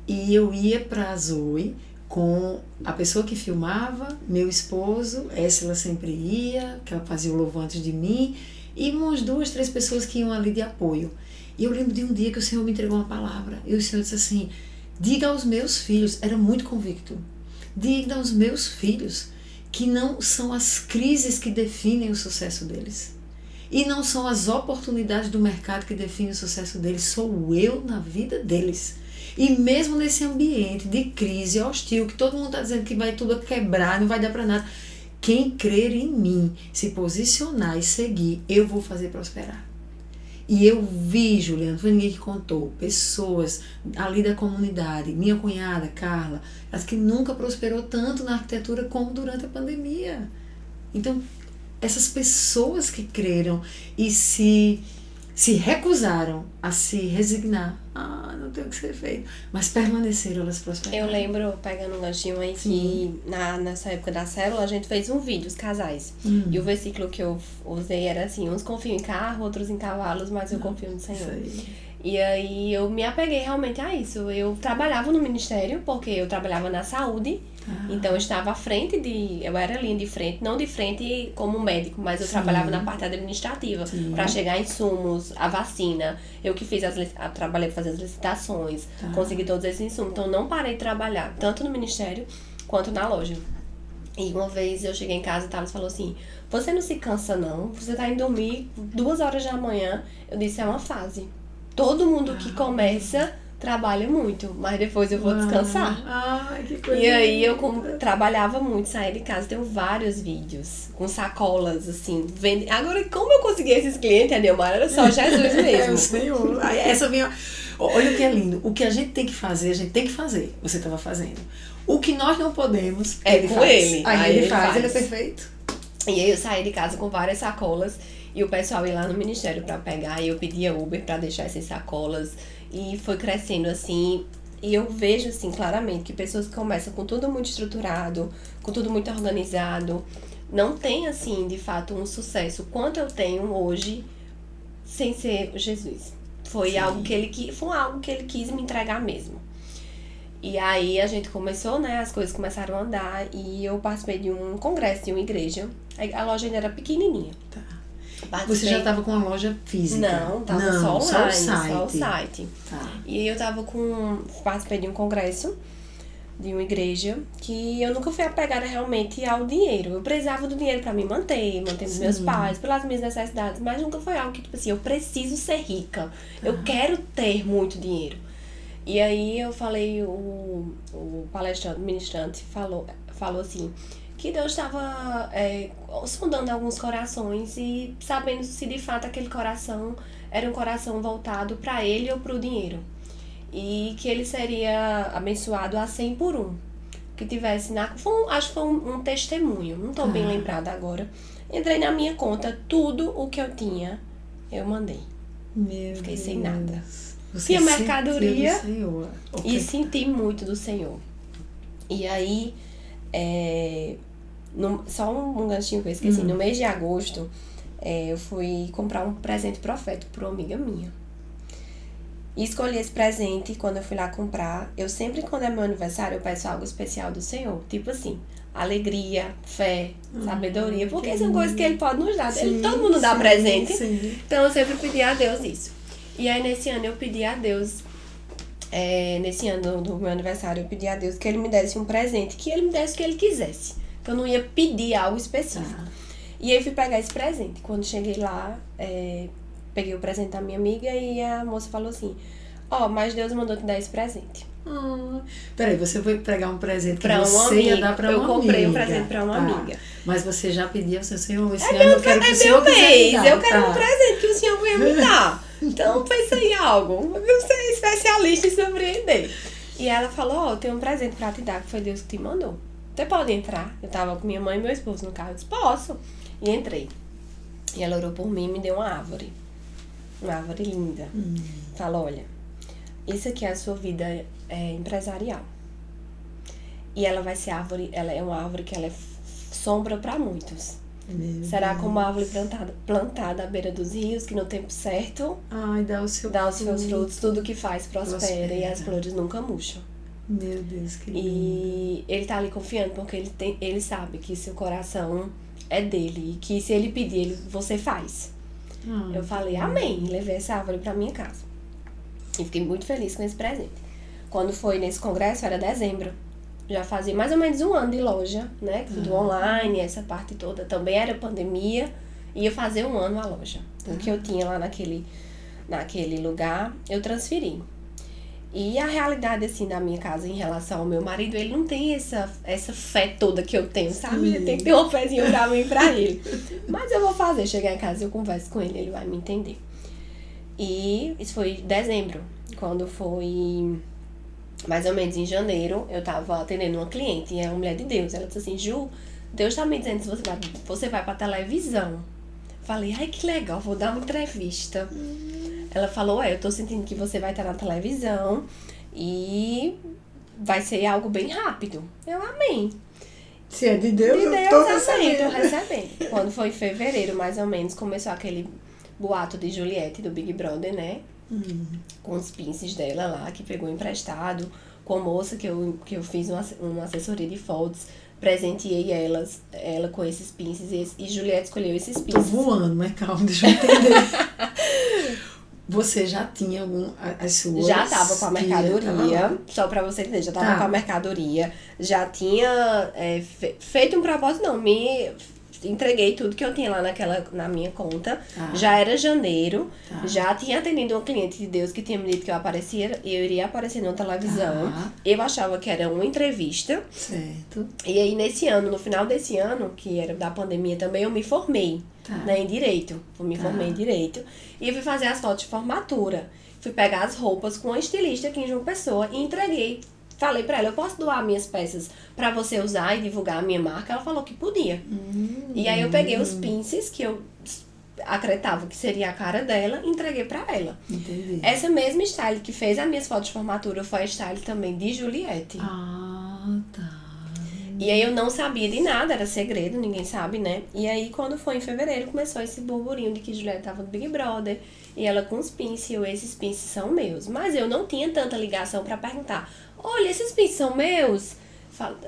e eu ia para a Zoe com a pessoa que filmava, meu esposo, ela sempre ia, que ela fazia o louvor antes de mim, e umas 2, 3 pessoas que iam ali de apoio. E eu lembro de um dia que o Senhor me entregou uma palavra, e o Senhor disse assim, diga aos meus filhos, era muito convicto, diga aos meus filhos que não são as crises que definem o sucesso deles. E não são as oportunidades do mercado que definem o sucesso deles, sou eu na vida deles. E mesmo nesse ambiente de crise hostil, que todo mundo está dizendo que vai tudo quebrar, não vai dar para nada, quem crer em mim, se posicionar e seguir, eu vou fazer prosperar. E eu vi, Juliana, não foi ninguém que contou, pessoas ali da comunidade, minha cunhada, Carla, as que nunca prosperou tanto na arquitetura como durante a pandemia. Então, essas pessoas que creram e se recusaram a se resignar, não tem o que ser feito, mas permaneceram, elas prosperaram. Eu lembro, pegando um ganchinho aí, que nessa época da célula, a gente fez um vídeo, os casais. E o versículo que eu usei era assim, uns confiam em carro, outros em cavalos, mas eu confio no Senhor. E aí eu me apeguei realmente a isso. Eu trabalhava no ministério, porque eu trabalhava na saúde, então eu estava à frente eu era linha de frente, não de frente como médico, mas eu trabalhava na parte administrativa, para chegar insumos, a vacina. Eu que fiz trabalhei para fazer as licitações, consegui todos esses insumos. Então não parei de trabalhar, tanto no ministério quanto na loja. E uma vez eu cheguei em casa e Thales falou assim, você não se cansa não? Você tá indo dormir 2 horas da manhã. Eu disse, é uma fase. Todo mundo que começa trabalha muito, mas depois eu vou descansar. Que coisa. E aí eu trabalhava muito, saía de casa, tenho vários vídeos com sacolas, assim, Agora, como eu consegui esses clientes, Adelmar, era só Jesus mesmo. O Senhor. Essa minha... Olha o que é lindo. O que a gente tem que fazer, a gente tem que fazer. Você estava fazendo. O que nós não podemos, ele com faz. ele. Aí ele faz, ele é perfeito. E aí eu saí de casa com várias sacolas e o pessoal ia lá no ministério pra pegar e eu pedia Uber pra deixar essas sacolas e foi crescendo assim. E eu vejo assim claramente que pessoas que começam com tudo muito estruturado, com tudo muito organizado, não tem assim de fato um sucesso quanto eu tenho hoje sem ser Jesus. Foi algo que ele quis me entregar mesmo. E aí a gente começou, né, as coisas começaram a andar e eu participei de um congresso de uma igreja. A loja ainda era pequenininha. Você já estava com a loja física? Não, tava só online, só o site. E aí eu participei de um congresso de uma igreja que eu nunca fui apegada realmente ao dinheiro. Eu precisava do dinheiro para me manter os meus pais, pelas minhas necessidades, mas nunca foi algo que, tipo assim, eu preciso ser rica, eu quero ter muito dinheiro. E aí eu falei, o palestrante, ministrante, falou assim, que Deus estava sondando alguns corações e sabendo se de fato aquele coração era um coração voltado para ele ou para o dinheiro. E que ele seria abençoado a 100 por 1. Que tivesse acho que foi um testemunho, não estou bem lembrada agora. Entrei na minha conta, tudo o que eu tinha, eu mandei. Fiquei sem nada. Tinha mercadoria e senti muito do Senhor. E aí, Só um ganchinho que eu esqueci. No mês de agosto, eu fui comprar um presente profético para uma amiga minha. E escolhi esse presente e quando eu fui lá comprar, eu sempre, quando é meu aniversário, eu peço algo especial do Senhor. Tipo assim, alegria, fé, sabedoria. Porque são coisas que Ele pode nos dar. Todo mundo dá presente. Sim. Então eu sempre pedi a Deus isso. E aí nesse ano eu pedi a Deus, nesse ano do meu aniversário, eu pedi a Deus que Ele me desse um presente, que Ele me desse o que Ele quisesse. Que eu não ia pedir algo específico. E aí fui pegar esse presente. Quando cheguei lá, peguei o presente da minha amiga e a moça falou assim, mas Deus mandou te dar esse presente. Peraí, você foi pegar um presente que Pra uma você amiga. ia dar pra uma amiga. Eu comprei um presente pra uma amiga. Mas você já pediu ao seu Senhor, esse ano eu quero que o Senhor meu mês, quiser me dar. eu quero um presente que o Senhor venha me dar. Então pensa em algo. Você é especialista em surpreender. E ela falou, eu tenho um presente pra te dar, que foi Deus que te mandou. Você pode entrar? Eu tava com minha mãe e meu esposo no carro, eu disse, posso. E entrei. E ela orou por mim e me deu uma árvore. Uma árvore linda. Falou, olha, isso aqui é a sua vida empresarial. E ela vai ser ela é uma árvore que ela é sombra para muitos. Será como uma árvore plantada à beira dos rios, que no tempo certo dá os seus frutos, tudo que faz prospera e as flores nunca murcham. Meu Deus, que lindo. E ele tá ali confiando porque ele sabe que seu coração é dele e que se ele pedir, você faz. Eu falei, amém, e levei essa árvore pra minha casa. E fiquei muito feliz com esse presente. Quando foi nesse congresso, era dezembro. Já fazia mais ou menos um ano de loja, né? Do online, essa parte toda. Também era pandemia. Ia fazer um ano a loja. O que eu tinha lá naquele lugar, eu transferi. E a realidade, assim, da minha casa em relação ao meu marido, ele não tem essa fé toda que eu tenho, sabe? Ele tem que ter uma fezinha pra mim e pra ele. Mas eu vou fazer. Chegar em casa, eu converso com ele, ele vai me entender. E isso foi em dezembro. Quando foi mais ou menos em janeiro, eu tava atendendo uma cliente, e é uma mulher de Deus. Ela disse assim, Ju, Deus tá me dizendo que você vai pra televisão. Falei, ai, que legal, vou dar uma entrevista. Ela falou, eu tô sentindo que você vai estar na televisão e vai ser algo bem rápido. Eu amei. Se é de Deus, eu tô recebendo. Quando foi em fevereiro, mais ou menos, começou aquele boato de Juliette, do Big Brother, né? Com os pinces dela lá, que pegou emprestado. Com a moça que eu fiz uma assessoria de fotos. Presenteei ela com esses pinces e Juliette escolheu esses pinces. Tô voando, mas calma, deixa eu entender. Você já tinha as suas... Já tava com a mercadoria, só pra você entender, já tava com a mercadoria, já tinha feito um propósito, me entreguei tudo que eu tinha lá na minha conta, já era janeiro, já tinha atendido uma cliente de Deus que tinha me dito que eu iria aparecer numa televisão, eu achava que era uma entrevista, certo. E aí no final desse ano, que era da pandemia também, eu me formei. Em Direito. Me formei em Direito. E fui fazer as fotos de formatura. Fui pegar as roupas com uma estilista aqui em João Pessoa e entreguei. Falei pra ela, eu posso doar minhas peças pra você usar e divulgar a minha marca? Ela falou que podia. E aí eu peguei os pinces que eu acreditava que seria a cara dela e entreguei pra ela. Entendi. Essa mesma style que fez as minhas fotos de formatura foi a style também de Juliette. Tá. E aí eu não sabia de nada, era segredo, ninguém sabe, né? E aí quando foi em fevereiro começou esse burburinho de que Juliette tava no Big Brother e ela com os pinces, esses pinces são meus. Mas eu não tinha tanta ligação pra perguntar, olha, esses pinces são meus?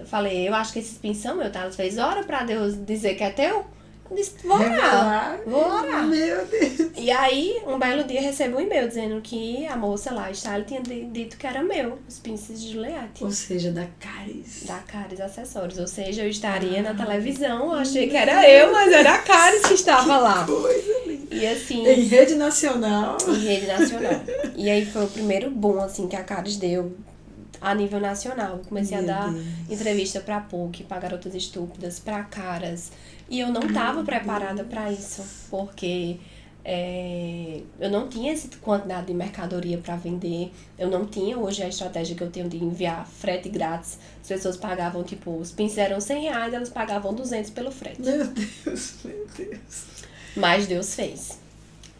Falei, eu acho que esses pinces são meus, tá? Ela fez, ora pra Deus dizer que é teu? Eu disse, vou orar. Meu Deus. E aí, um belo dia, recebo um e-mail dizendo que a moça lá, ela tinha dito que era meu, os pinces de Juliette. Ou seja, da Caris. Da Caris Acessórios. Ou seja, eu estaria na televisão, eu achei que era eu, mas era a Caris que estava lá. Coisa linda. E assim... Em rede nacional. Em rede nacional. E aí foi o primeiro boom, assim, que a Caris deu a nível nacional. Comecei a dar entrevista pra PUC, pra Garotas Estúpidas, pra Caras. E eu não tava preparada pra isso, porque eu não tinha essa quantidade de mercadoria pra vender. Eu não tinha hoje a estratégia que eu tenho de enviar frete grátis. As pessoas pagavam, os pincéis eram R$100, elas pagavam 200 pelo frete. Meu Deus. Mas Deus fez.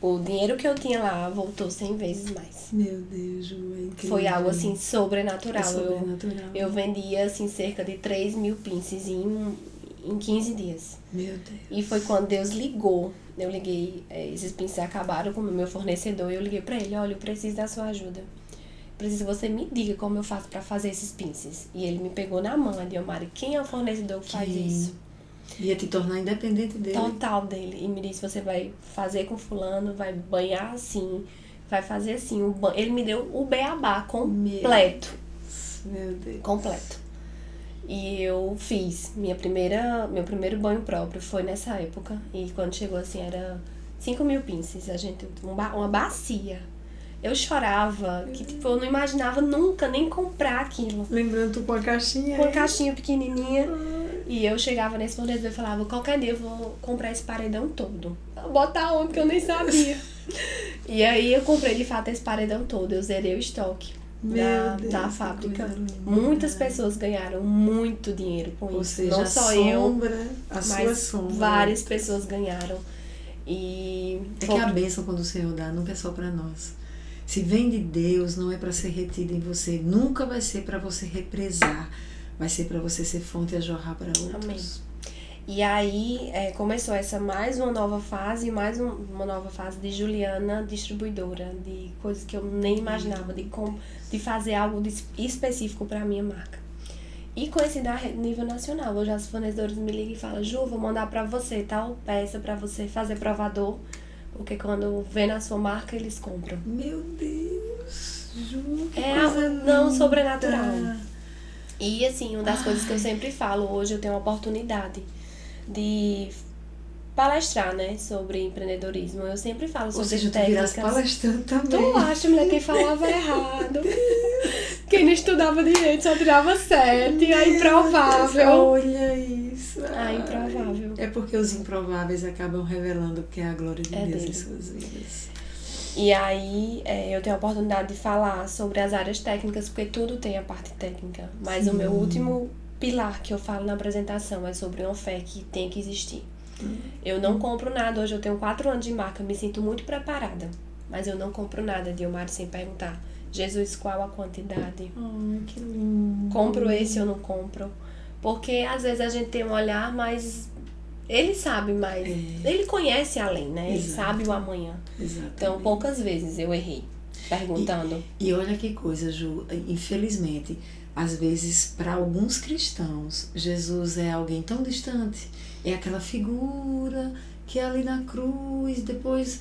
O dinheiro que eu tinha lá voltou 100 vezes mais. Meu Deus, Ju, é incrível. Foi algo, assim, sobrenatural. Sobrenatural. Eu vendia, assim, cerca de 3.000 pinces em em 15 dias. Meu Deus. E foi quando Deus ligou. Eu liguei, esses pinces acabaram com o meu fornecedor. E eu liguei pra ele, olha, eu preciso da sua ajuda. Preciso que você me diga como eu faço pra fazer esses pinces. E ele me pegou na mão, Diomari, quem é o fornecedor que faz isso? Ia te tornar independente dele. Total dele. E me disse, você vai fazer com fulano, vai banhar assim, vai fazer assim. Ele me deu o beabá completo. Meu Deus. Completo. E eu fiz. Meu primeiro banho próprio foi nessa época. E quando chegou assim, era 5.000 pinces. Uma bacia. Eu chorava, que tipo, eu não imaginava nunca nem comprar aquilo. Lembrando tu com a caixinha. Com a caixinha pequenininha. E eu chegava nesse fornecedor e falava, qualquer dia eu vou comprar esse paredão todo. Botar onde que eu nem sabia. E aí eu comprei de fato esse paredão todo. Eu zerei o estoque da fábrica. Muitas pessoas ganharam muito dinheiro com isso. Ou seja, não só eu, mas várias pessoas ganharam. E que a bênção quando o Senhor dá nunca é só para nós. Se vem de Deus, não é para ser retido em você. Nunca vai ser para você represar. Vai ser para você ser fonte a jorrar para outros. Amém. E aí começou mais uma nova fase, uma nova fase de Juliana distribuidora, de coisas que eu nem imaginava, de fazer algo específico para a minha marca. E conheci a nível nacional. Hoje as fornecedores me ligam e falam, Ju, vou mandar para você tal peça para você fazer provador, porque quando vê na sua marca eles compram. Meu Deus, Ju, que é coisa não linda. Sobrenatural. E assim, uma das coisas que eu sempre falo, hoje eu tenho a oportunidade de palestrar, né, sobre empreendedorismo. Eu sempre falo sobre técnicas. Tu virasse palestrante também. Tu acha, mulher, quem falava errado. Quem não estudava direito só tirava 7. É improvável. Olha isso. É improvável. É porque os improváveis acabam revelando que é a glória de Deus dele. em suas vidas. E aí, eu tenho a oportunidade de falar sobre as áreas técnicas, porque tudo tem a parte técnica. Mas o meu último pilar que eu falo na apresentação é sobre uma fé que tem que existir. Eu não compro nada. Hoje eu tenho 4 anos de marca, me sinto muito preparada. Mas eu não compro nada, Diomari, sem perguntar. Jesus, qual a quantidade? Ai, que lindo. Compro esse ou não compro? Porque às vezes a gente tem um olhar mais... Ele sabe mais. Ele conhece além, né? Ele sabe o amanhã. Exatamente. Então, poucas vezes eu errei perguntando. E olha que coisa, Ju. Infelizmente, às vezes, para alguns cristãos, Jesus é alguém tão distante. É aquela figura que é ali na cruz, depois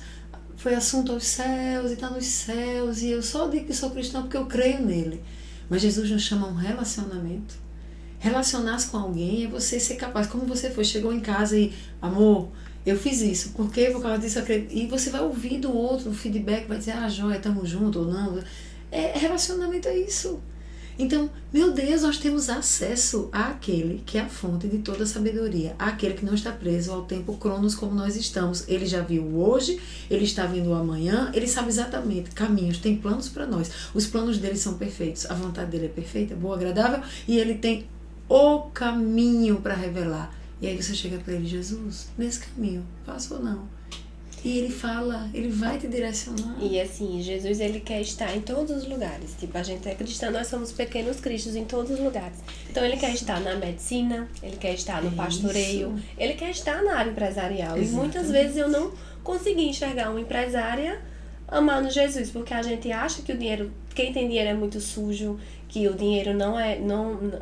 foi assunto aos céus e está nos céus. E eu só digo que sou cristão porque eu creio nele. Mas Jesus nos chama a um relacionamento. Relacionar-se com alguém é você ser capaz, como você foi, chegou em casa e, amor, eu fiz isso, por quê? Por causa disso, e você vai ouvir do outro o feedback, vai dizer, joia, tamo junto ou não. Relacionamento é isso. Então, meu Deus, nós temos acesso àquele que é a fonte de toda a sabedoria, àquele que não está preso ao tempo cronos como nós estamos. Ele já viu hoje, ele está vendo o amanhã, ele sabe exatamente caminhos, tem planos para nós. Os planos dele são perfeitos, a vontade dele é perfeita, boa, agradável, e ele tem o caminho para revelar. E aí você chega para ele, Jesus, nesse caminho, faço ou não? E ele fala, ele vai te direcionar. E assim, Jesus, ele quer estar em todos os lugares. Tipo, a gente é cristã, nós somos pequenos cristos em todos os lugares. Então ele quer estar na medicina, ele quer estar no pastoreio, ele quer estar na área empresarial. Exatamente. E muitas vezes eu não consegui enxergar uma empresária amando Jesus, porque a gente acha que o dinheiro, quem tem dinheiro é muito sujo, que o dinheiro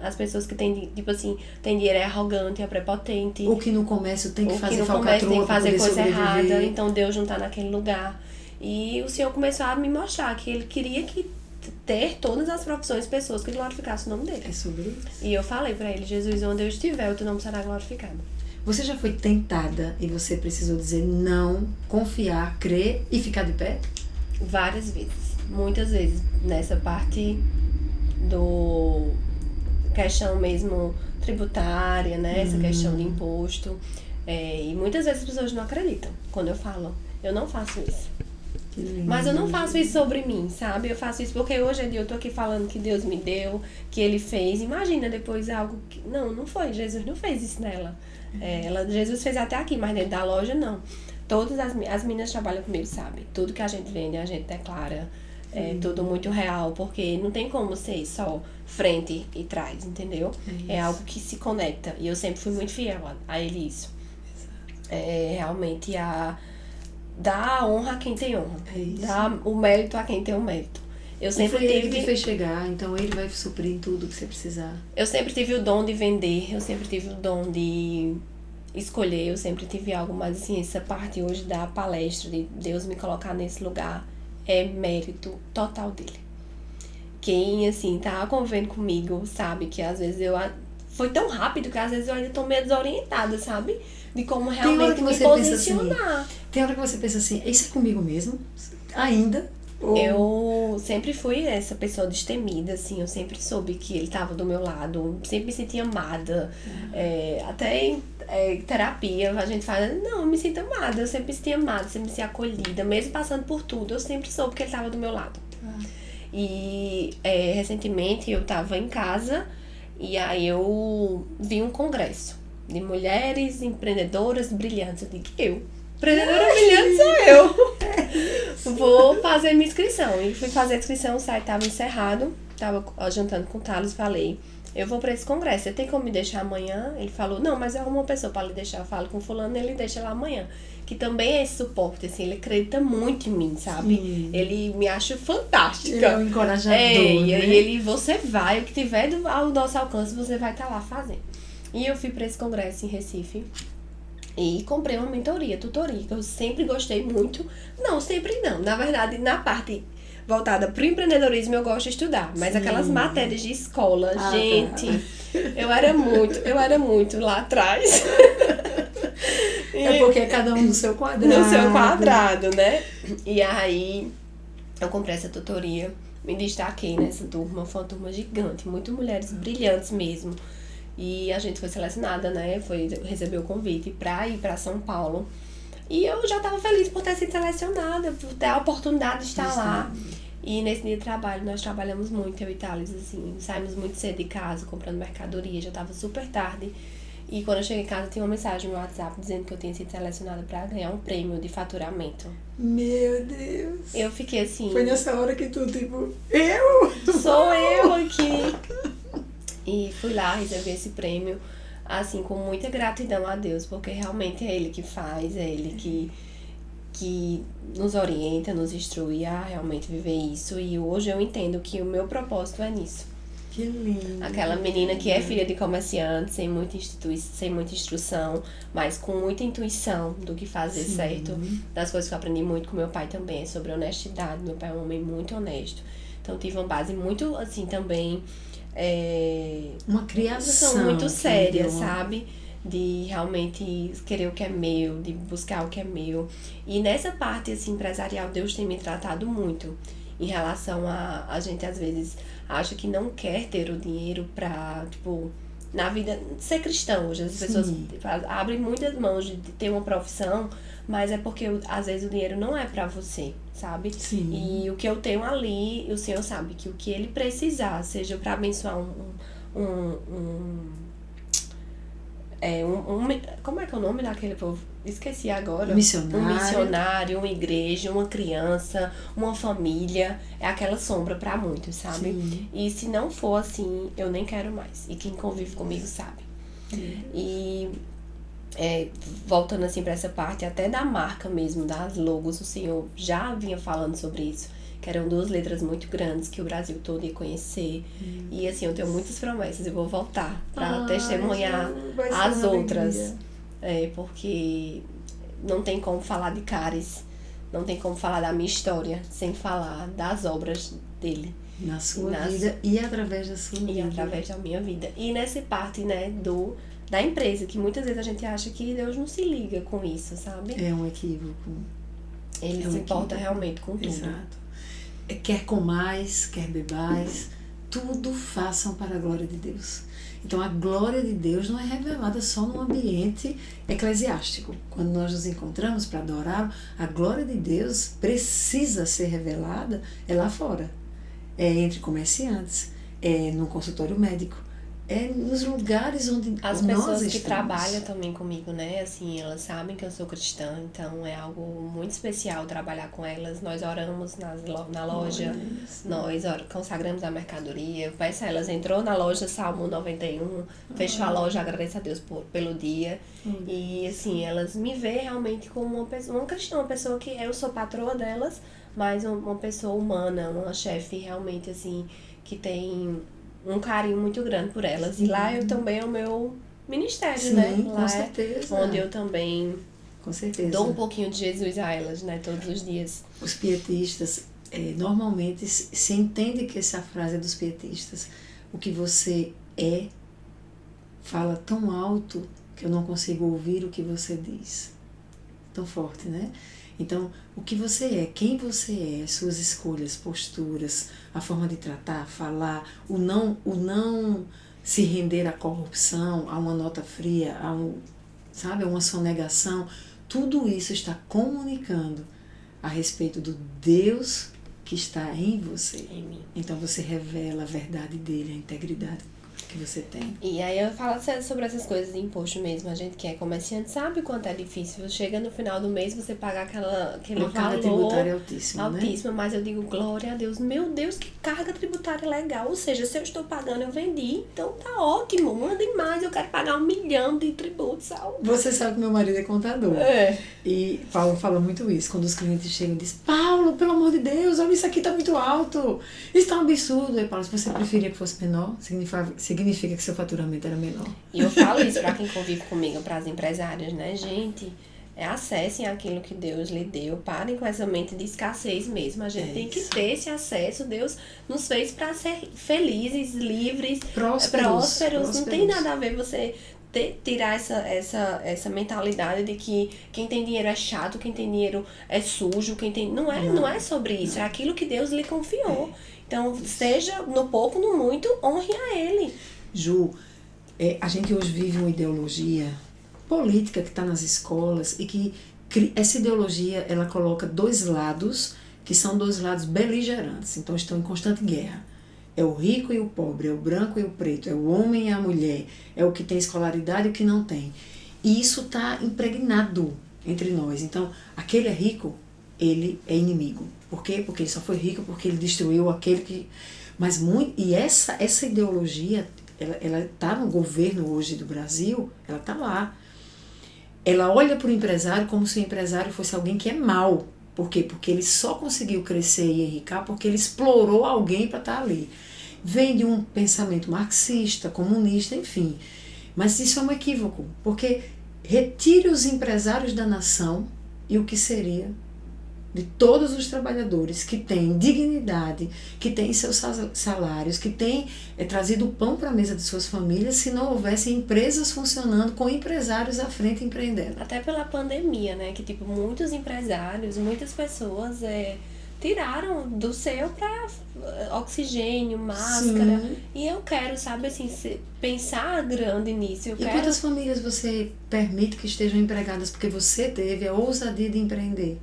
as pessoas que têm, tipo assim, tem dinheiro é arrogante, é prepotente. Ou que no comércio tem que fazer falcatrua, tem que fazer coisa sobreviver. errada, então Deus não tá naquele lugar. E o Senhor começou a me mostrar que Ele queria ter todas as profissões, pessoas que glorificassem o nome dele. É sobre isso. E eu falei pra ele, Jesus, onde eu estiver, o teu nome será glorificado. Você já foi tentada e você precisou dizer não, confiar, crer e ficar de pé? Várias vezes, muitas vezes, nessa parte do questão mesmo tributária, né? Essa questão de imposto. E muitas vezes as pessoas não acreditam quando eu falo, eu não faço isso. Mas eu não faço isso sobre mim, sabe? Eu faço isso porque hoje em dia eu tô aqui falando que Deus me deu, que Ele fez. Imagina depois algo que... Não foi. Jesus não fez isso nela. Jesus fez até aqui, mas dentro da loja não. Todas as meninas que trabalham comigo sabem. Tudo que a gente vende, a gente declara. É tudo muito real, porque não tem como ser só frente e trás, entendeu? É algo que se conecta. E eu sempre fui muito fiel a ele isso. Realmente dar a honra a quem tem honra. Dar o mérito a quem tem o mérito. Eu sempre foi ele que te fez chegar, então ele vai suprir em tudo que você precisar. Eu sempre tive o dom de vender, eu sempre tive o dom de escolher, eu sempre tive algo, mas assim, essa parte hoje da palestra, de Deus me colocar nesse lugar, é mérito total dele. Quem, assim, tá convivendo comigo, sabe, que às vezes foi tão rápido que às vezes eu ainda tô meio desorientada, sabe? De como realmente me posicionar. Assim, tem hora que você pensa assim, isso é comigo mesmo? Ainda? Eu sempre fui essa pessoa destemida, assim, eu sempre soube que ele estava do meu lado, sempre me sentia amada, até em terapia a gente fala, não, eu me sinto amada, eu sempre me senti amada, sempre me senti acolhida, mesmo passando por tudo, eu sempre soube que ele estava do meu lado. E recentemente eu estava em casa e aí eu vi um congresso de mulheres empreendedoras brilhantes, eu digo, empreendedora brilhante sou eu. Vou fazer minha inscrição. E fui fazer a inscrição, o site estava encerrado. Tava jantando com o Thales e falei, eu vou para esse congresso, você tem como me deixar amanhã? Ele falou, não, mas é uma pessoa para lhe deixar. Eu falo com fulano, ele deixa lá amanhã. Que também é esse suporte, assim, ele acredita muito em mim, sabe? Sim. Ele me acha fantástica. Ele é um encorajador, e aí você vai, o que tiver ao nosso alcance, você vai estar lá fazendo. E eu fui para esse congresso em Recife. E comprei uma tutoria, que eu sempre gostei muito. Não, sempre não. Na verdade, na parte voltada pro empreendedorismo, eu gosto de estudar. Mas Sim. aquelas matérias de escola, gente, eu era muito lá atrás. Porque cada um no seu quadrado. No seu quadrado, né? E aí, eu comprei essa tutoria, me destaquei nessa turma. Foi uma turma gigante, muito mulheres brilhantes mesmo. E a gente foi selecionada, né? Recebeu o convite pra ir pra São Paulo. E eu já tava feliz por ter sido selecionada, por ter a oportunidade de estar lá. E nesse dia de trabalho, nós trabalhamos muito, eu e Thales, assim. Saímos muito cedo de casa, comprando mercadoria, já tava super tarde. E quando eu cheguei em casa, tinha uma mensagem no WhatsApp dizendo que eu tinha sido selecionada pra ganhar um prêmio de faturamento. Meu Deus! Eu fiquei assim... Foi nessa hora que tu, tipo, eu? Sou eu aqui! E fui lá receber esse prêmio, assim, com muita gratidão a Deus, porque realmente é Ele que faz, é Ele que nos orienta, nos instrui a realmente viver isso. E hoje eu entendo que o meu propósito é nisso. Que lindo! Aquela menina que é filha de comerciante, sem muita instrução, mas com muita intuição do que fazer Sim. certo. Das coisas que eu aprendi muito com meu pai também, é sobre honestidade. Meu pai é um homem muito honesto. Então tive uma base muito, assim, também... uma criação muito séria, sabe? De realmente querer o que é meu, de buscar o que é meu. E nessa parte, assim, empresarial, Deus tem me tratado muito em relação a gente, às vezes, acha que não quer ter o dinheiro pra, tipo, na vida, ser cristão. Hoje as Sim. pessoas abrem muitas mãos de ter uma profissão, mas é porque, às vezes, o dinheiro não é pra você, sabe? Sim. E o que eu tenho ali, o Senhor sabe que o que Ele precisar, seja pra abençoar como é que é o nome daquele povo? Esqueci agora. Missionário. Um missionário, uma igreja, uma criança, uma família. É aquela sombra pra muitos, sabe? Sim. E se não for assim, eu nem quero mais. E quem convive comigo sabe. E voltando assim pra essa parte, até da marca mesmo, das logos, o Senhor já vinha falando sobre isso. Que eram 2 letras muito grandes que o Brasil todo ia conhecer. E assim, eu tenho muitas promessas, eu vou voltar pra testemunhar as outras. Porque não tem como falar de Caris, não tem como falar da minha história sem falar das obras dele. Na sua vida e através da sua vida. E através da minha vida. E nessa parte, né, da empresa, que muitas vezes a gente acha que Deus não se liga com isso, sabe? É um equívoco. Ele se importa realmente com tudo. Exato. Quer comais, quer bebais, tudo façam para a glória de Deus. Então a glória de Deus não é revelada só no ambiente eclesiástico. Quando nós nos encontramos para adorar, a glória de Deus precisa ser revelada lá fora. É entre comerciantes, é no consultório médico, é nos lugares onde As nós pessoas que estamos. trabalham também comigo, né? Assim, elas sabem que eu sou cristã, então é algo muito especial trabalhar com elas. Nós oramos na loja, nós consagramos a mercadoria. Vai sair, elas entrou na loja Salmo 91, fechou a loja, agradeço a Deus pelo dia. E assim, elas me veem realmente como uma pessoa, uma cristã, uma pessoa que eu sou patroa delas, mas uma pessoa humana, uma chefe realmente assim, que tem um carinho muito grande por elas. E lá eu também é o meu ministério, Sim, né? Lá com certeza. é onde eu também Com certeza. dou um pouquinho de Jesus a elas, né? Todos os dias. Os pietistas, normalmente se entende que essa frase é dos pietistas. O que você é fala tão alto que eu não consigo ouvir o que você diz. Tão forte, né? Então, o que você é, quem você é, suas escolhas, posturas, a forma de tratar, falar, o não se render à corrupção, a uma nota fria, a uma sonegação, tudo isso está comunicando a respeito do Deus que está em você. Em mim. Então você revela a verdade dele, a integridade que você tem. E aí eu falo sobre essas coisas de imposto mesmo. A gente que é comerciante sabe quanto é difícil. Chega no final do mês você pagar aquele Uma carga valor tributária altíssima, né? mas eu digo, glória a Deus. Meu Deus, que carga tributária legal. Ou seja, se eu estou pagando, eu vendi. Então tá ótimo, mandem mais. Eu quero pagar 1 milhão de tributos. Você sabe que meu marido é contador. É. E Paulo fala muito isso. Quando os clientes chegam e dizem, Paulo, pelo amor de Deus, olha, isso aqui tá muito alto. Isso tá um absurdo. Aí Paulo, se você preferia que fosse menor, significa que seu faturamento era menor. E eu falo isso para quem convive comigo, para as empresárias, né, gente? Acessem aquilo que Deus lhe deu. Parem com essa mente de escassez mesmo. A gente tem que ter esse acesso. Deus nos fez para ser felizes, livres, prósperos. Não tem nada a ver você tirar essa mentalidade de que quem tem dinheiro é chato, quem tem dinheiro é sujo, não é sobre isso. É aquilo que Deus lhe confiou. Então, seja no pouco, no muito, honre a Ele. Ju, a gente hoje vive uma ideologia política que está nas escolas e que essa ideologia, ela coloca dois lados, que são dois lados beligerantes, então estão em constante guerra. É o rico e o pobre, é o branco e o preto, é o homem e a mulher, é o que tem escolaridade e o que não tem. E isso está impregnado entre nós. Então, aquele é rico, ele é inimigo. Por quê? Porque ele só foi rico porque ele destruiu aquele que... E essa ideologia, ela está no governo hoje do Brasil, ela está lá. Ela olha para o empresário como se o empresário fosse alguém que é mau. Por quê? Porque ele só conseguiu crescer e enricar porque ele explorou alguém para estar ali. Vem de um pensamento marxista, comunista, enfim. Mas isso é um equívoco, porque retire os empresários da nação e o que seria de todos os trabalhadores que têm dignidade, que têm seus salários, que têm trazido o pão para a mesa de suas famílias, se não houvesse empresas funcionando com empresários à frente empreendendo. Até pela pandemia, né? Que tipo, muitos empresários, muitas pessoas tiraram do seu para oxigênio, máscara. Sim. E eu quero, sabe, assim, pensar grande nisso. Quantas famílias você permite que estejam empregadas porque você teve a ousadia de empreender?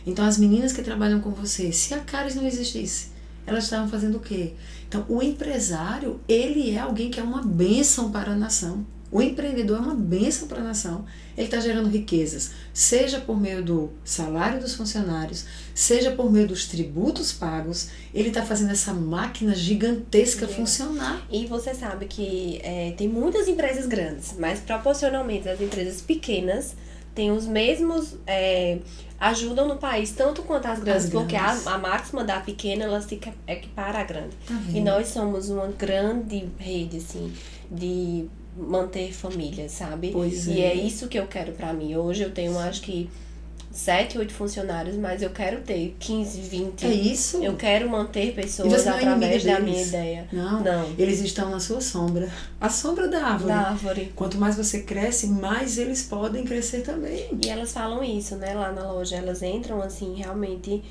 Então, as meninas que trabalham com você, se a Caris não existisse, elas estavam fazendo o quê? Então, o empresário, ele é alguém que é uma bênção para a nação. O empreendedor é uma bênção para a nação. Ele está gerando riquezas, seja por meio do salário dos funcionários, seja por meio dos tributos pagos. Ele está fazendo essa máquina gigantesca funcionar. E você sabe que tem muitas empresas grandes, mas proporcionalmente as empresas pequenas têm os mesmos... ajudam no país tanto quanto as grandes, porque a máxima da pequena, ela se equipara à grande. E nós somos uma grande rede, assim, de manter família, sabe? Pois e é isso que eu quero pra mim. Hoje eu tenho, acho que 7, 8 funcionários, mas eu quero ter 15, 20. É isso? Eu quero manter pessoas através da minha ideia. Não, eles estão na sua sombra. A sombra da árvore. Da árvore. Quanto mais você cresce, mais eles podem crescer também. E elas falam isso, né, lá na loja. Elas entram, assim, realmente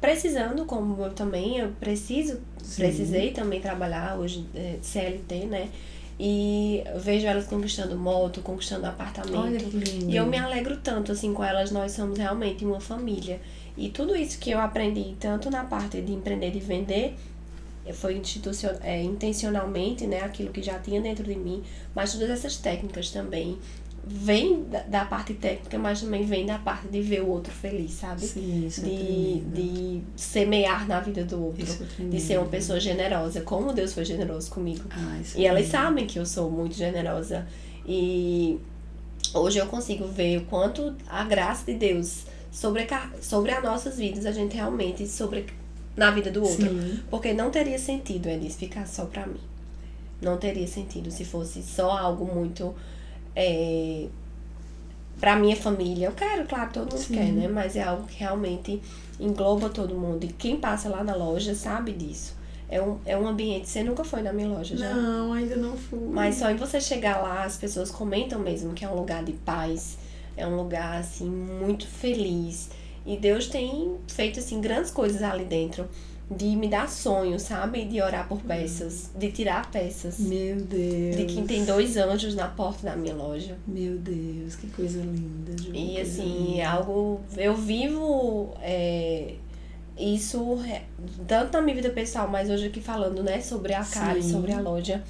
precisando, como eu também. Eu precisei também trabalhar hoje CLT, né? E vejo elas conquistando moto, conquistando apartamento. Olha que lindo. E eu me alegro tanto assim com elas. Nós somos realmente uma família. E tudo isso que eu aprendi, tanto na parte de empreender e vender, foi intencionalmente, né, aquilo que já tinha dentro de mim, mas todas essas técnicas também vem da parte técnica, mas também vem da parte de ver o outro feliz, sabe? Sim, isso é tremendo. De semear na vida do outro, Isso é tremendo. de ser uma pessoa generosa, como Deus foi generoso comigo. Isso é E elas tremendo. sabem que eu sou muito generosa. E hoje eu consigo ver o quanto a graça de Deus sobre as nossas vidas, a gente realmente na vida do outro. Sim. Porque não teria sentido, Elis, ficar só pra mim. Não teria sentido se fosse só algo muito pra minha família. Eu quero, claro, todo mundo quer, né? Mas é algo que realmente engloba todo mundo. E quem passa lá na loja sabe disso. É um ambiente. Você nunca foi na minha loja, já? Não, ainda não fui. Mas só em você chegar lá, as pessoas comentam mesmo que é um lugar de paz. É um lugar, assim, muito feliz. E Deus tem feito, assim, grandes coisas ali dentro. De me dar sonhos, sabe? De orar por peças. De tirar peças. Meu Deus. De quem tem 2 anjos na porta da minha loja. Meu Deus, que coisa linda, Ju. E assim, é algo... Eu vivo isso tanto na minha vida pessoal, mas hoje aqui falando, né? Sobre a Cari, sobre a loja.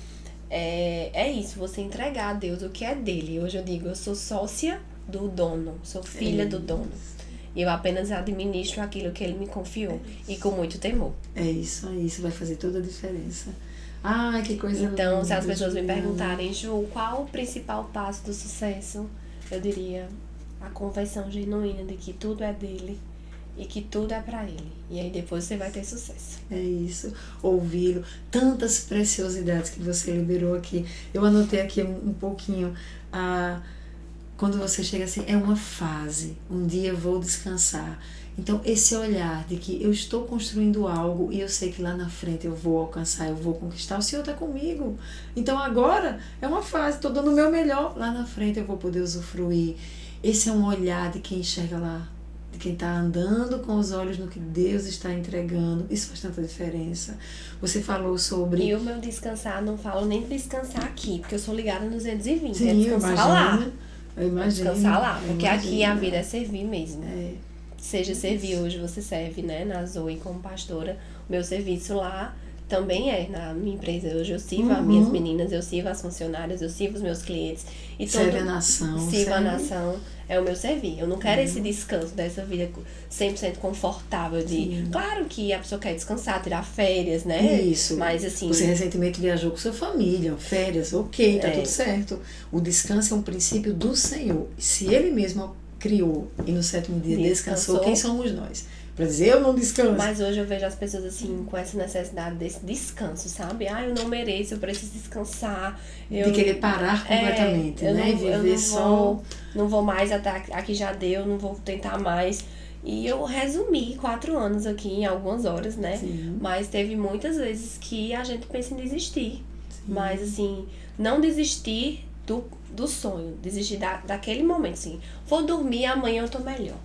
É isso, você entregar a Deus o que é dele. Hoje eu digo, eu sou sócia do dono. Sou filha do dono. E eu apenas administro aquilo que ele me confiou. E com muito temor. É isso aí, isso vai fazer toda a diferença. Ai, que coisa linda. Então, se as pessoas me perguntarem, Ju, qual o principal passo do sucesso? Eu diria a conversão genuína de que tudo é dele e que tudo é pra ele. E aí depois você vai ter sucesso. É isso, ouvi-lo. Tantas preciosidades que você liberou aqui. Eu anotei aqui um pouquinho. Quando você chega assim, é uma fase. Um dia eu vou descansar. Então, esse olhar de que eu estou construindo algo e eu sei que lá na frente eu vou alcançar, eu vou conquistar, o Senhor está comigo. Então, agora é uma fase, estou dando o meu melhor. Lá na frente eu vou poder usufruir. Esse é um olhar de quem enxerga lá, de quem está andando com os olhos no que Deus está entregando. Isso faz tanta diferença. Você falou sobre... E o meu descansar, não falo nem descansar aqui, porque eu sou ligada no 220. Sim, é descansar lá. Eu imagino. Descansar lá, porque aqui a vida é servir mesmo. É. Seja servir, hoje você serve, né, na Zoe como pastora. O meu serviço lá também é na minha empresa. Hoje eu sirvo as minhas meninas, eu sirvo as funcionárias, eu sirvo os meus clientes. E serve a nação. Sirvo a nação. É o meu servir. Eu não quero esse descanso dessa vida 100% confortável de... Sim. Claro que a pessoa quer descansar, tirar férias, né? Isso. Mas assim... Você recentemente viajou com sua família, férias, ok, tá tudo certo. O descanso é um princípio do Senhor. Se Ele mesmo criou e no 7º dia descansou, quem somos nós? Pra dizer, eu não descanso. Mas hoje eu vejo as pessoas assim, com essa necessidade desse descanso, sabe? Eu não mereço, eu preciso descansar. De querer parar completamente, né? E viver só... Não vou mais, até aqui já deu, não vou tentar mais. E eu resumi 4 anos aqui em algumas horas, né? Sim. Mas teve muitas vezes que a gente pensa em desistir. Sim. Mas assim, não desistir do sonho, desistir daquele momento, assim. Vou dormir, amanhã eu tô melhor.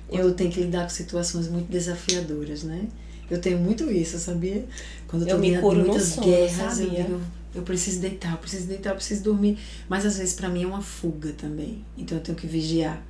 Eu tenho que lidar com situações muito desafiadoras, né? Eu tenho muito isso, sabia? Quando eu tô diante de muitas guerras, eu digo, eu preciso deitar, eu preciso dormir. Mas às vezes pra mim é uma fuga também. Então eu tenho que vigiar.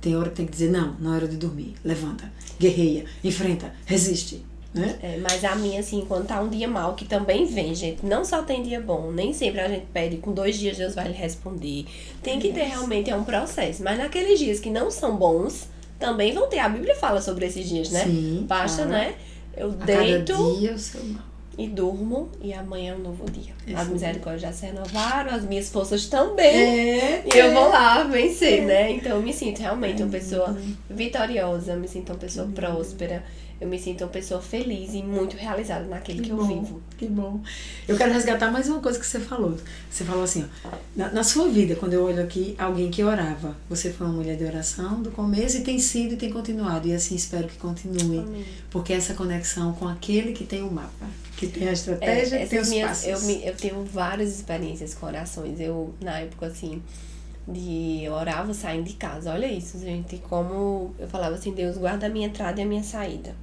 Tem hora que tem que dizer, não é hora de dormir. Levanta, guerreia, enfrenta, resiste. Né? Mas a minha, assim, quando tá um dia mal, que também vem, gente, não só tem dia bom, nem sempre a gente pede, com 2 dias Deus vai lhe responder. Tem que ter realmente, é um processo. Mas naqueles dias que não são bons, também vão ter. A Bíblia fala sobre esses dias, né? Sim, basta, né? Eu a deito cada dia o seu mal. E durmo, e amanhã é um novo dia. As misericórdias já se renovaram, as minhas forças também. E eu vou lá vencer, né? Então eu me sinto realmente uma pessoa vitoriosa, eu me sinto uma pessoa próspera, eu me sinto uma pessoa feliz e muito realizada naquele que eu vivo. Que bom. Eu quero resgatar mais uma coisa que você falou. Você falou assim, ó, na sua vida, quando eu olho aqui, alguém que orava. Você foi uma mulher de oração do começo e tem sido e tem continuado. E assim espero que continue. Amém. Porque essa conexão com aquele que tem o mapa, que tem a estratégia, que tem os passos. Eu tenho várias experiências com orações. Eu, na época, assim, de orava saindo de casa. Olha isso, gente. Como eu falava assim, Deus guarda a minha entrada e a minha saída.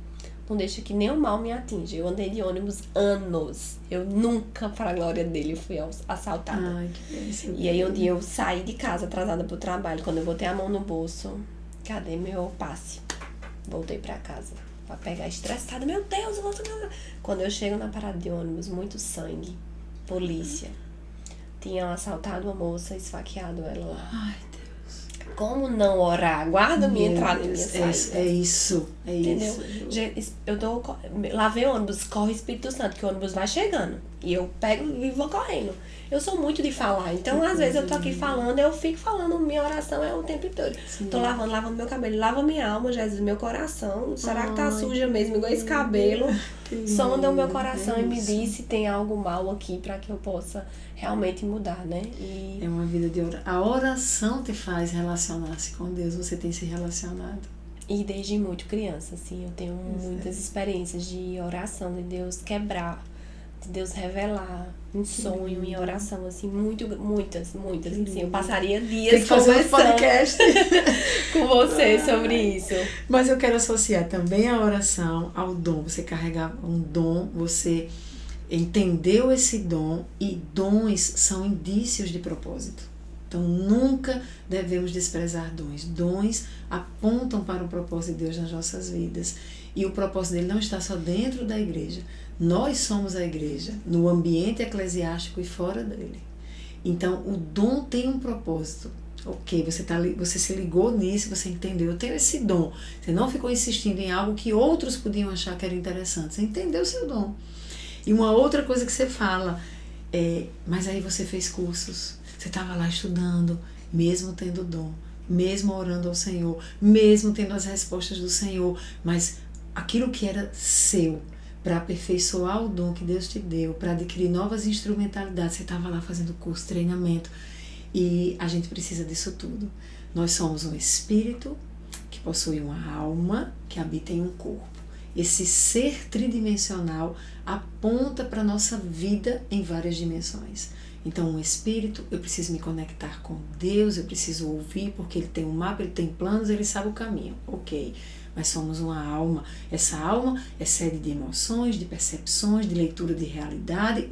Não deixa que nem o mal me atinja. Eu andei de ônibus anos. Eu nunca, para a glória dele, fui assaltada. Ai, que bênção. E aí um dia eu saí de casa atrasada pro trabalho. Quando eu botei a mão no bolso, cadê meu passe? Voltei pra casa. pra pegar estressada. Meu Deus, eu vou... Quando eu chego na parada de ônibus, muito sangue, polícia. Tinham assaltado uma moça, esfaqueado ela lá. Ai, Deus. Como não orar? Guarda minha entrada e minha saída. É isso. Entendeu? Eu lá vem o ônibus, corre o Espírito Santo, que o ônibus vai chegando. E eu pego e vou correndo. Eu sou muito de falar. Então, às vezes, eu tô aqui falando, eu fico falando, minha oração é o tempo todo. Sim. Tô lavando meu cabelo, lava minha alma, Jesus, meu coração. Será que tá suja mesmo, igual esse cabelo? Sonda o meu coração e me diz se tem algo mal aqui pra que eu possa realmente mudar, né? É uma vida de oração. A oração te faz relacionar-se com Deus. Você tem se relacionado. E desde muito criança, assim, eu tenho muitas experiências de oração, de Deus quebrar, de Deus revelar em sonho, em oração, assim, muitas, assim, eu passaria dias conversando podcast com você sobre isso. Mas eu quero associar também a oração ao dom. Você carregar um dom, você entendeu esse dom, e dons são indícios de propósito. Então, nunca devemos desprezar dons. Dons apontam para o propósito de Deus nas nossas vidas. E o propósito dele não está só dentro da igreja. Nós somos a igreja, no ambiente eclesiástico e fora dele. Então, o dom tem um propósito. Ok, você se ligou nisso, você entendeu, eu tenho esse dom. Você não ficou insistindo em algo que outros podiam achar que era interessante. Você entendeu o seu dom. E uma outra coisa que você fala, mas aí você fez cursos. Você estava lá estudando, mesmo tendo dom, mesmo orando ao Senhor, mesmo tendo as respostas do Senhor, mas aquilo que era seu, para aperfeiçoar o dom que Deus te deu, para adquirir novas instrumentalidades, você estava lá fazendo curso, treinamento, e a gente precisa disso tudo. Nós somos um espírito que possui uma alma que habita em um corpo. Esse ser tridimensional aponta para a nossa vida em várias dimensões. Então, um espírito, eu preciso me conectar com Deus, eu preciso ouvir, porque ele tem um mapa, ele tem planos, ele sabe o caminho. Ok, mas somos uma alma. Essa alma é sede de emoções, de percepções, de leitura de realidade.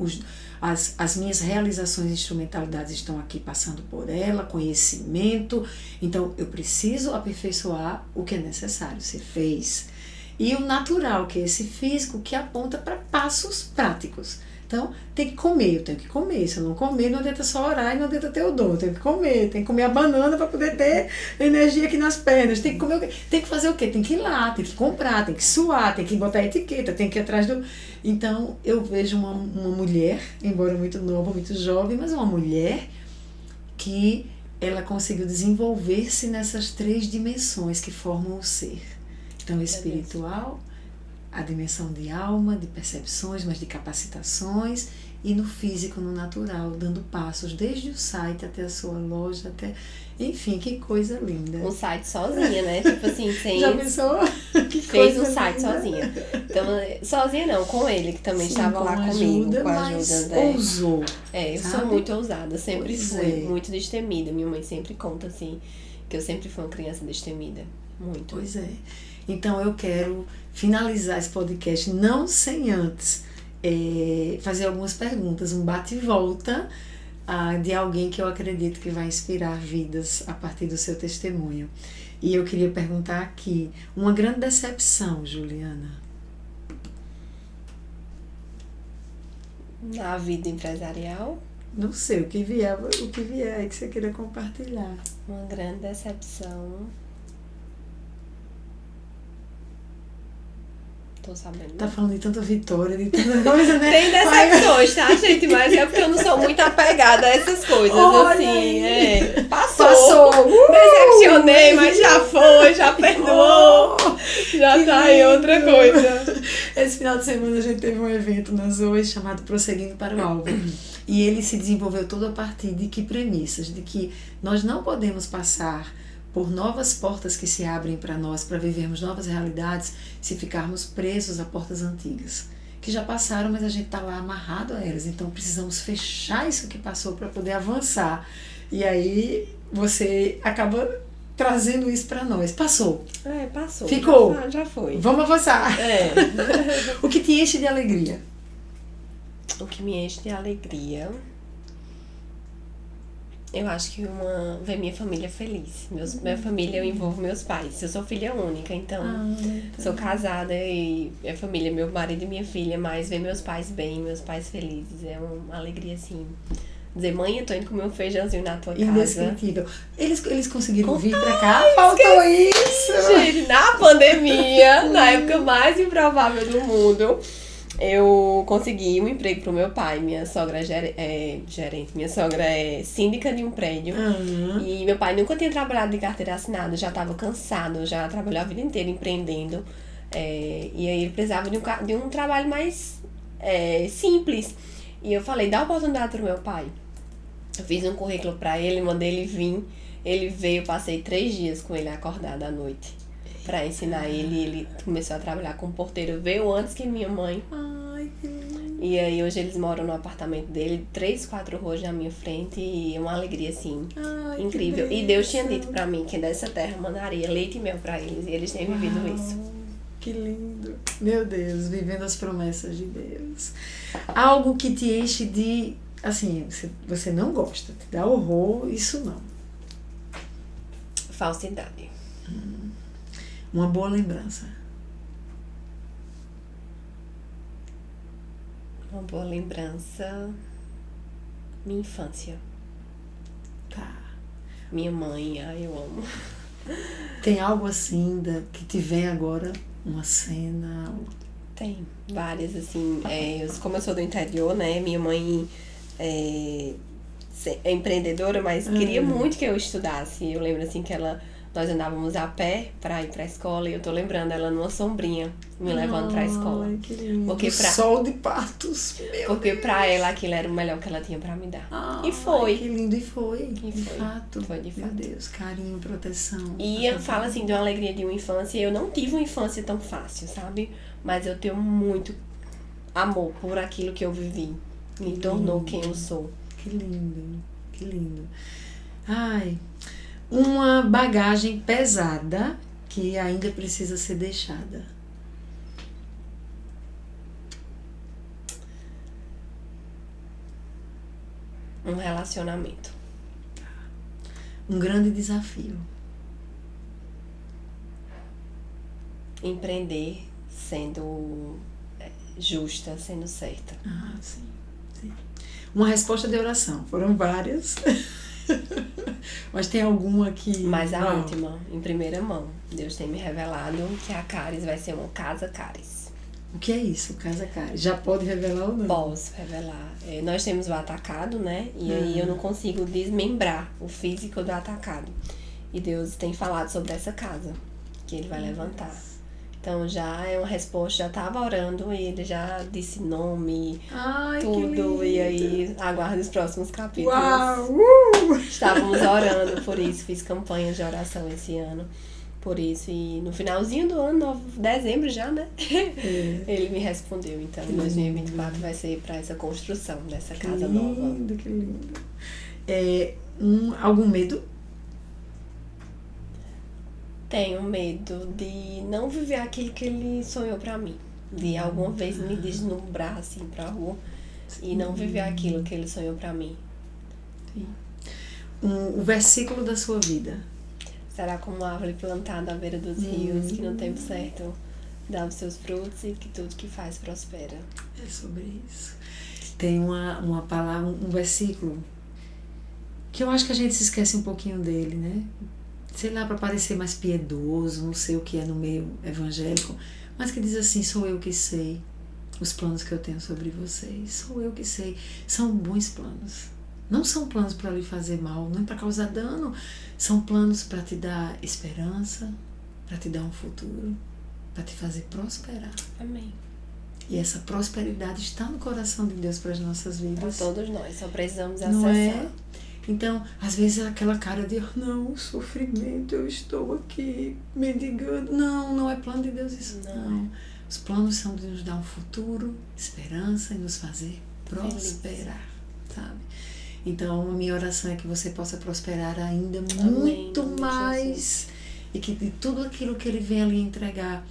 As minhas realizações e instrumentalidades estão aqui passando por ela, conhecimento. Então, eu preciso aperfeiçoar o que é necessário ser fez. E o natural, que é esse físico, que aponta para passos práticos. Então, tem que comer, eu tenho que comer. Se eu não comer, não adianta só orar e não adianta ter o dom. Eu tenho que comer, tem que comer a banana para poder ter energia aqui nas pernas. Tem que comer o quê? Tem que fazer o quê? Tem que ir lá, tem que comprar, tem que suar, tem que botar a etiqueta, tem que ir atrás do... Então, eu vejo uma mulher, embora muito nova, muito jovem, mas uma mulher que ela conseguiu desenvolver-se nessas 3 dimensões que formam o ser. Então, espiritual, a dimensão de alma, de percepções, mas de capacitações, e no físico, no natural, dando passos desde o site até a sua loja, até... Enfim, que coisa linda. Um site sozinha, né? Tipo assim, sem... Já pensou? Que fez coisa um site linda. sozinha. Então, sozinha não, com ele, que também Sim, estava lá comigo, com a ajuda dele. Ousou. Eu sabe? sou muito ousada, sempre Pois fui, é. muito destemida. Minha mãe sempre conta, assim, que eu sempre fui uma criança destemida. Muito. Pois é. Então, eu quero finalizar esse podcast, não sem antes fazer algumas perguntas, um bate e volta de alguém que eu acredito que vai inspirar vidas a partir do seu testemunho. E eu queria perguntar aqui, uma grande decepção, Juliana? Na vida empresarial, Não sei, o que vier aí que você queira compartilhar. uma grande decepção. Tô sabendo. Tá falando de tanta vitória, de tanta coisa, né? Tem decepções, tá, gente? Mas é porque eu não sou muito apegada a essas coisas, Olha assim. aí. Passou. Decepcionei, mas já foi, já perdoou. Já que tá aí outra lindo. coisa. Esse final de semana a gente teve um evento na Zoe chamado Prosseguindo para o Alvo. E ele se desenvolveu todo a partir de que premissas? De que nós não podemos passar por novas portas que se abrem para nós, para vivermos novas realidades, se ficarmos presos a portas antigas, que já passaram, mas a gente está lá amarrado a elas. Então precisamos fechar isso que passou para poder avançar. E aí você acaba trazendo isso para nós. Passou. Passou. Ficou. Já foi. Vamos avançar. O que te enche de alegria? O que me enche de alegria Eu acho que ver minha família feliz. Minha família, eu envolvo meus pais. Eu sou filha única, então sou casada e minha família, meu marido e minha filha, mas ver meus pais bem, meus pais felizes. É uma alegria, assim. Dizer, mãe, eu tô indo comer um feijãozinho na tua casa. Indescritível. Eles conseguiram vir pra cá? Faltou isso! Gente, na pandemia, na época mais improvável do mundo, eu consegui um emprego pro meu pai. Minha sogra é gerente, minha sogra é síndica de um prédio. E meu pai nunca tinha trabalhado de carteira assinada, já estava cansado, já trabalhou a vida inteira empreendendo. E aí ele precisava de um trabalho mais simples. E eu falei, dá a oportunidade pro meu pai. Eu fiz um currículo pra ele, mandei ele vir. Ele veio, passei 3 dias com ele acordado à noite pra ensinar ele. Ele começou a trabalhar como porteiro. Veio antes que minha mãe. Ai, que lindo. E aí hoje eles moram no apartamento dele, 3, 4 ruas na minha frente. E é uma alegria, assim, incrível. E Deus tinha dito pra mim que dessa terra mandaria leite e mel pra eles. E eles têm vivido isso. Que lindo. Meu Deus, vivendo as promessas de Deus. Algo que te enche de... Assim, você não gosta, te dá horror, isso não. Falsidade. Uma boa lembrança. Uma boa lembrança. Minha infância. Tá. Minha mãe, eu amo. Tem algo assim que te vem agora? Uma cena? Tem várias, assim. Como eu sou do interior, né? Minha mãe é empreendedora, mas queria muito que eu estudasse. Eu lembro, assim, que nós andávamos a pé pra ir pra escola e eu tô lembrando ela numa sombrinha me levando pra escola. Ai, que lindo. Porque Sol de Patos. Porque pra ela aquilo era o melhor que ela tinha pra me dar. E foi. Que lindo, e foi. De fato. Foi de fato. Meu Deus, carinho, proteção. E eu falo assim de uma alegria de uma infância. Eu não tive uma infância tão fácil, sabe? Mas eu tenho muito amor por aquilo que eu vivi. Me tornou quem eu sou. Que lindo, que lindo. Ai, uma bagagem pesada que ainda precisa ser deixada. Um relacionamento. Um grande desafio. Empreender sendo justa, sendo certa. Sim. Uma resposta de oração. Foram várias. Mas tem alguma que... Mas a última, em primeira mão. Deus tem me revelado que a Caris vai ser uma casa Caris. O que é isso, Casa Caris? Já pode revelar ou não? Posso revelar. Nós temos o atacado, né? E aí eu não consigo desmembrar o físico do atacado. E Deus tem falado sobre essa casa que Ele vai levantar. Então já é uma resposta, já estava orando e ele já disse nome, tudo. E aí aguarde os próximos capítulos. Uau! Estávamos orando por isso, fiz campanha de oração esse ano. Por isso, e no finalzinho do ano, dezembro já, né? Ele me respondeu. Então, 2024 vai ser para essa construção dessa casa nova. Que lindo. Algum medo? Tenho medo de não viver aquilo que ele sonhou pra mim. De alguma vez me deslumbrar assim pra rua e não viver aquilo que ele sonhou pra mim. Sim. O versículo da sua vida. Será como uma árvore plantada à beira dos rios, que no tempo certo dá os seus frutos e que tudo que faz prospera. É sobre isso. Tem uma palavra, um versículo que eu acho que a gente se esquece um pouquinho dele, né? Sei lá, para parecer mais piedoso, não sei o que é no meio evangélico, mas que diz assim: sou eu que sei os planos que eu tenho sobre vocês, sou eu que sei. São bons planos, não são planos para lhe fazer mal, nem para causar dano, são planos para te dar esperança, para te dar um futuro, para te fazer prosperar. Amém. E essa prosperidade está no coração de Deus para as nossas vidas. Para todos nós, só precisamos não acessar. Então, às vezes é aquela cara de não, sofrimento, eu estou aqui mendigando. Não é plano de Deus isso, não. Os planos são de nos dar um futuro, esperança e nos fazer prosperar, sabe? Então, a minha oração é que você possa prosperar ainda muito mais. Jesus. E que de tudo aquilo que Ele vem ali entregar,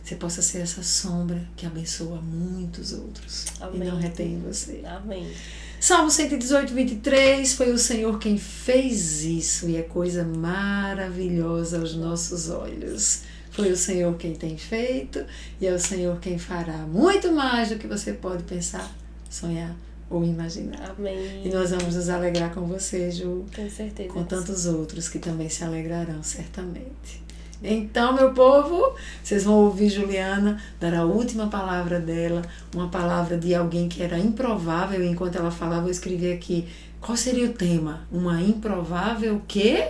você possa ser essa sombra que abençoa muitos outros. Amém. E não retém você. Amém. Salmo 118, 23, foi o Senhor quem fez isso e é coisa maravilhosa aos nossos olhos. Foi o Senhor quem tem feito e é o Senhor quem fará muito mais do que você pode pensar, sonhar ou imaginar. Amém. E nós vamos nos alegrar com você, Ju. Com certeza. Com tantos outros que também se alegrarão, certamente. Então, meu povo, vocês vão ouvir Juliana dar a última palavra dela, uma palavra de alguém que era improvável. Enquanto ela falava, eu escrevi aqui, qual seria o tema? Uma improvável quê?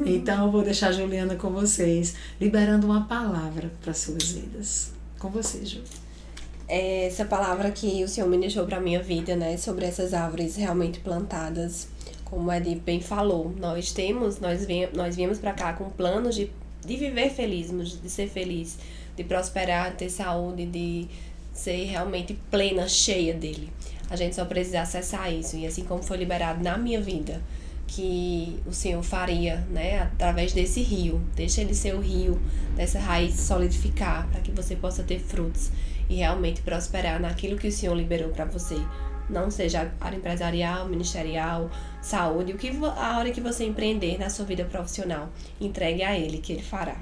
Então, eu vou deixar a Juliana com vocês, liberando uma palavra para suas vidas. Com você, Ju. Essa palavra que o Senhor ministrou para a minha vida, né, sobre essas árvores realmente plantadas, como a Edi bem falou, nós viemos para cá com planos de viver feliz, de ser feliz, de prosperar, de ter saúde, de ser realmente plena, cheia dele. A gente só precisa acessar isso. E assim como foi liberado na minha vida, que o Senhor faria, né, através desse rio. Deixa ele ser o rio, dessa raiz solidificar, para que você possa ter frutos e realmente prosperar naquilo que o Senhor liberou para você. Não seja área empresarial, ministerial, saúde, a hora que você empreender na sua vida profissional, entregue a Ele, que Ele fará.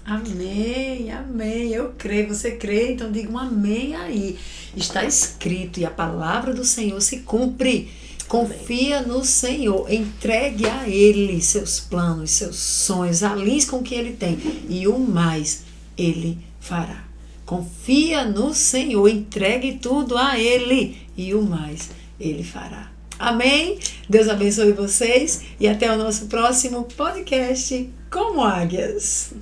Amém, amém. Eu creio, você crê, então diga um amém aí. Está escrito e a palavra do Senhor se cumpre. Confia no Senhor, entregue a Ele seus planos, seus sonhos, alinhe com o que Ele tem e o mais Ele fará. Confia no Senhor, entregue tudo a Ele e o mais Ele fará. Amém? Deus abençoe vocês e até o nosso próximo podcast Como Águias.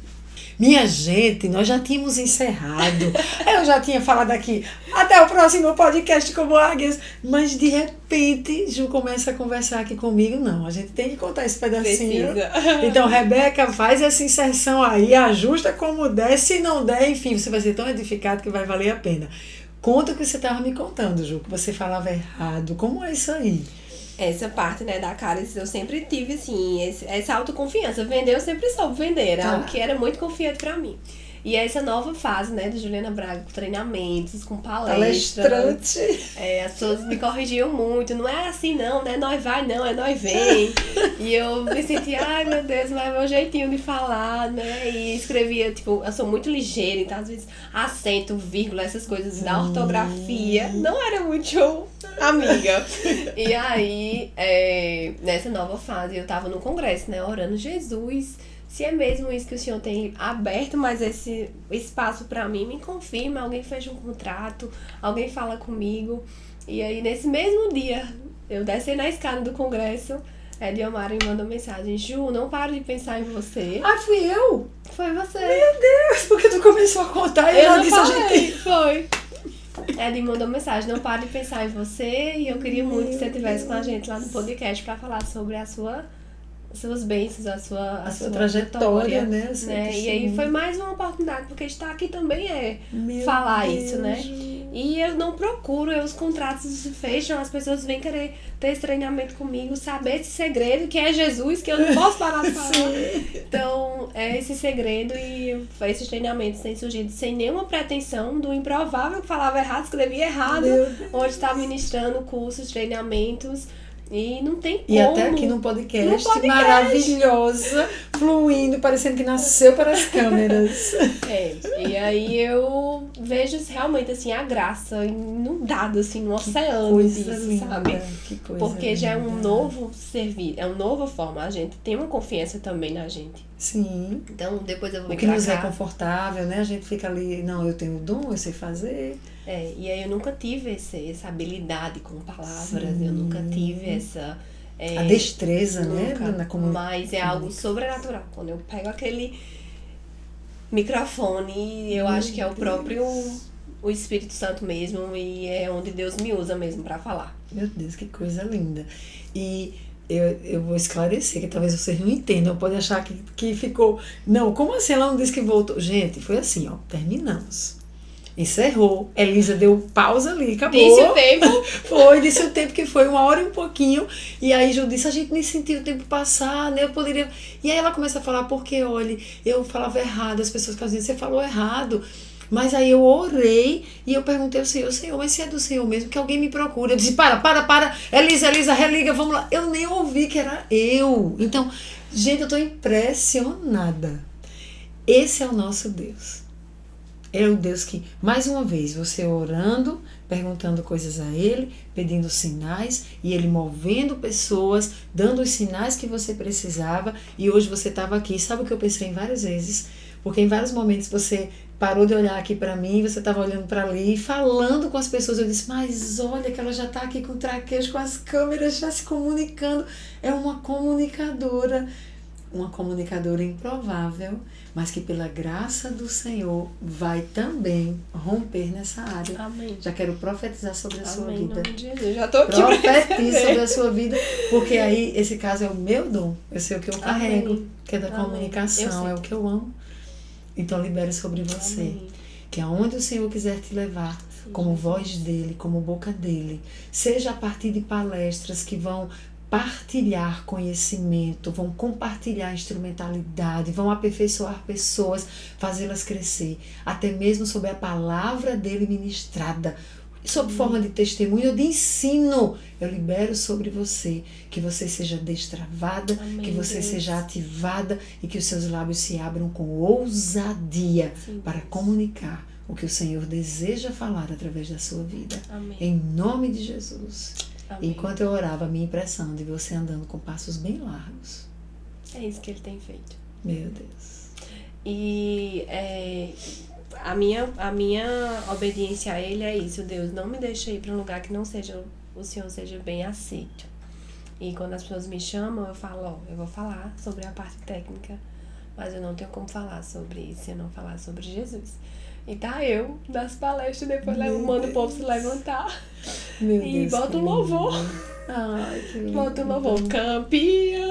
Minha gente, nós já tínhamos encerrado. Eu já tinha falado aqui, até o próximo podcast Como Águias. Mas de repente, Ju começa a conversar aqui comigo. Não, a gente tem que contar esse pedacinho. Precisa. Então, Rebeca, faz essa inserção aí, ajusta como der. Se não der, enfim, você vai ser tão edificado que vai valer a pena. Conta o que você estava me contando, Ju, que você falava errado. Como é isso aí? Essa parte, né, da Caris, eu sempre tive, assim, essa autoconfiança. Vender, eu sempre soube vender. Era algo que era muito confiante pra mim. E essa nova fase, né, de Juliana Braga, com treinamentos, com palestras. Palestrante. As pessoas me corrigiam muito. Não é assim, não, né? Nós vai, não, é nós vem. E eu me sentia, ai, meu Deus, mas é meu jeitinho de falar, né? E escrevia, tipo, eu sou muito ligeira, então às vezes acento, vírgula, essas coisas da ortografia. Não era muito show, amiga. E aí, nessa nova fase, eu tava no congresso, né, orando, Jesus, se é mesmo isso que o Senhor tem aberto, mas esse espaço pra mim, me confirma, alguém fecha um contrato, alguém fala comigo. E aí, nesse mesmo dia, eu desci na escada do congresso, Eliomara me mandou mensagem, Ju, não paro de pensar em você. Ah, fui eu? Foi você. Meu Deus, porque tu começou a contar e eu já não disse falei, a gente... foi. Ele mandou mensagem, não paro de pensar em você, e eu queria muito que você estivesse com a gente lá no podcast pra falar sobre as suas bênçãos, a sua trajetória, né? E aí foi mais uma oportunidade, porque estar aqui também é Meu falar Deus. isso, né? E eu não procuro, os contratos se fecham, as pessoas vêm querer ter esse treinamento comigo, saber esse segredo, que é Jesus, que eu não posso parar de falar. Então, é esse segredo e esses treinamentos têm surgido sem nenhuma pretensão do improvável, que falava errado, escrevia errado, onde está ministrando cursos, treinamentos. E não tem como. E até aqui no podcast, maravilhosa, fluindo, parecendo que nasceu para as câmeras. E aí eu vejo realmente assim a graça inundada assim no oceano disso, linda, sabe? Que coisa porque já é um linda. novo serviço, é uma nova forma. A gente tem uma confiança também na gente. Sim. Então depois eu vou vir o que pra nos cá. é confortável, né? A gente fica ali, não, eu tenho dom, eu sei fazer. E aí eu nunca tive essa habilidade com palavras, Sim. eu nunca tive essa... a destreza, nunca, né? Mas é algo sobrenatural. Quando eu pego aquele microfone, eu acho que é o próprio o Espírito Santo mesmo, e é onde Deus me usa mesmo pra falar. Meu Deus, que coisa linda. E eu vou esclarecer, que talvez vocês não entendam, pode achar que ficou... Não, como assim ela não disse que voltou? Gente, foi assim, ó, terminamos. Encerrou, Elisa deu pausa ali, acabou. Disse o tempo. Disse o tempo que foi 1 hora e um pouquinho. E aí Ju disse, a gente nem sentiu o tempo passar, né? Eu poderia... E aí ela começa a falar, porque, olha, eu falava errado, as pessoas faziam, você falou errado. Mas aí eu orei e eu perguntei ao Senhor, Senhor, mas se é do Senhor mesmo, que alguém me procura. Eu disse, para, Elisa, religa, vamos lá. Eu nem ouvi que era eu. Então, gente, eu estou impressionada. Esse é o nosso Deus. É o Deus que, mais uma vez, você orando, perguntando coisas a Ele, pedindo sinais, e Ele movendo pessoas, dando os sinais que você precisava, e hoje você estava aqui. Sabe o que eu pensei várias vezes? Porque em vários momentos você parou de olhar aqui para mim, você estava olhando para ali, falando com as pessoas. Eu disse, mas olha que ela já está aqui com o traquejo, com as câmeras, já se comunicando. É uma comunicadora improvável, mas que pela graça do Senhor vai também romper nessa área. Amém. Já quero profetizar sobre a sua vida. Em nome de Jesus. Já tô aqui. Profetize sobre a sua vida, porque aí esse caso é o meu dom. Eu sei o que eu carrego, Amém. que é da comunicação, é o que eu amo. Então libere sobre você. Amém. Que aonde o Senhor quiser te levar, Sim, como Jesus. voz dele, como boca dele, seja a partir de palestras que vão partilhar conhecimento, vão compartilhar instrumentalidade, vão aperfeiçoar pessoas, fazê-las crescer, até mesmo sob a palavra dele ministrada, sob forma de testemunho ou de ensino. Eu libero sobre você, que você seja destravada, Amém, que você Deus. seja ativada e que os seus lábios se abram com ousadia Sim, para Deus. comunicar o que o Senhor deseja falar através da sua vida. Amém. Em nome de Jesus. Amém. Enquanto eu orava, a minha impressão de você andando com passos bem largos. É isso que ele tem feito. Meu Deus. E a minha obediência a ele é isso. Deus, não me deixe ir para um lugar que não seja o Senhor seja bem aceito. E quando as pessoas me chamam, eu falo, ó, eu vou falar sobre a parte técnica, mas eu não tenho como falar sobre isso se eu não falar sobre Jesus. E tá eu das palestras, depois mando o povo se levantar. Meu E Deus, bota que um louvor. lindo. Ai, que lindo. Bota um louvor. Campeã!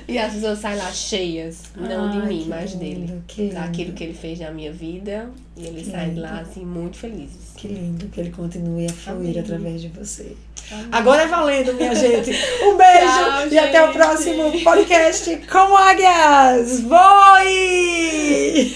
E as pessoas saem lá cheias, não de Ai, mim, que mas lindo, dele. que lindo. Daquilo que ele fez na minha vida. E eles Que saem de lindo. lá, assim, muito felizes. Que lindo que ele continue a fluir Amém. através de você. Amém. Agora é valendo, minha gente. Um beijo Tchau, e até o gente. próximo podcast com Águias. Voe!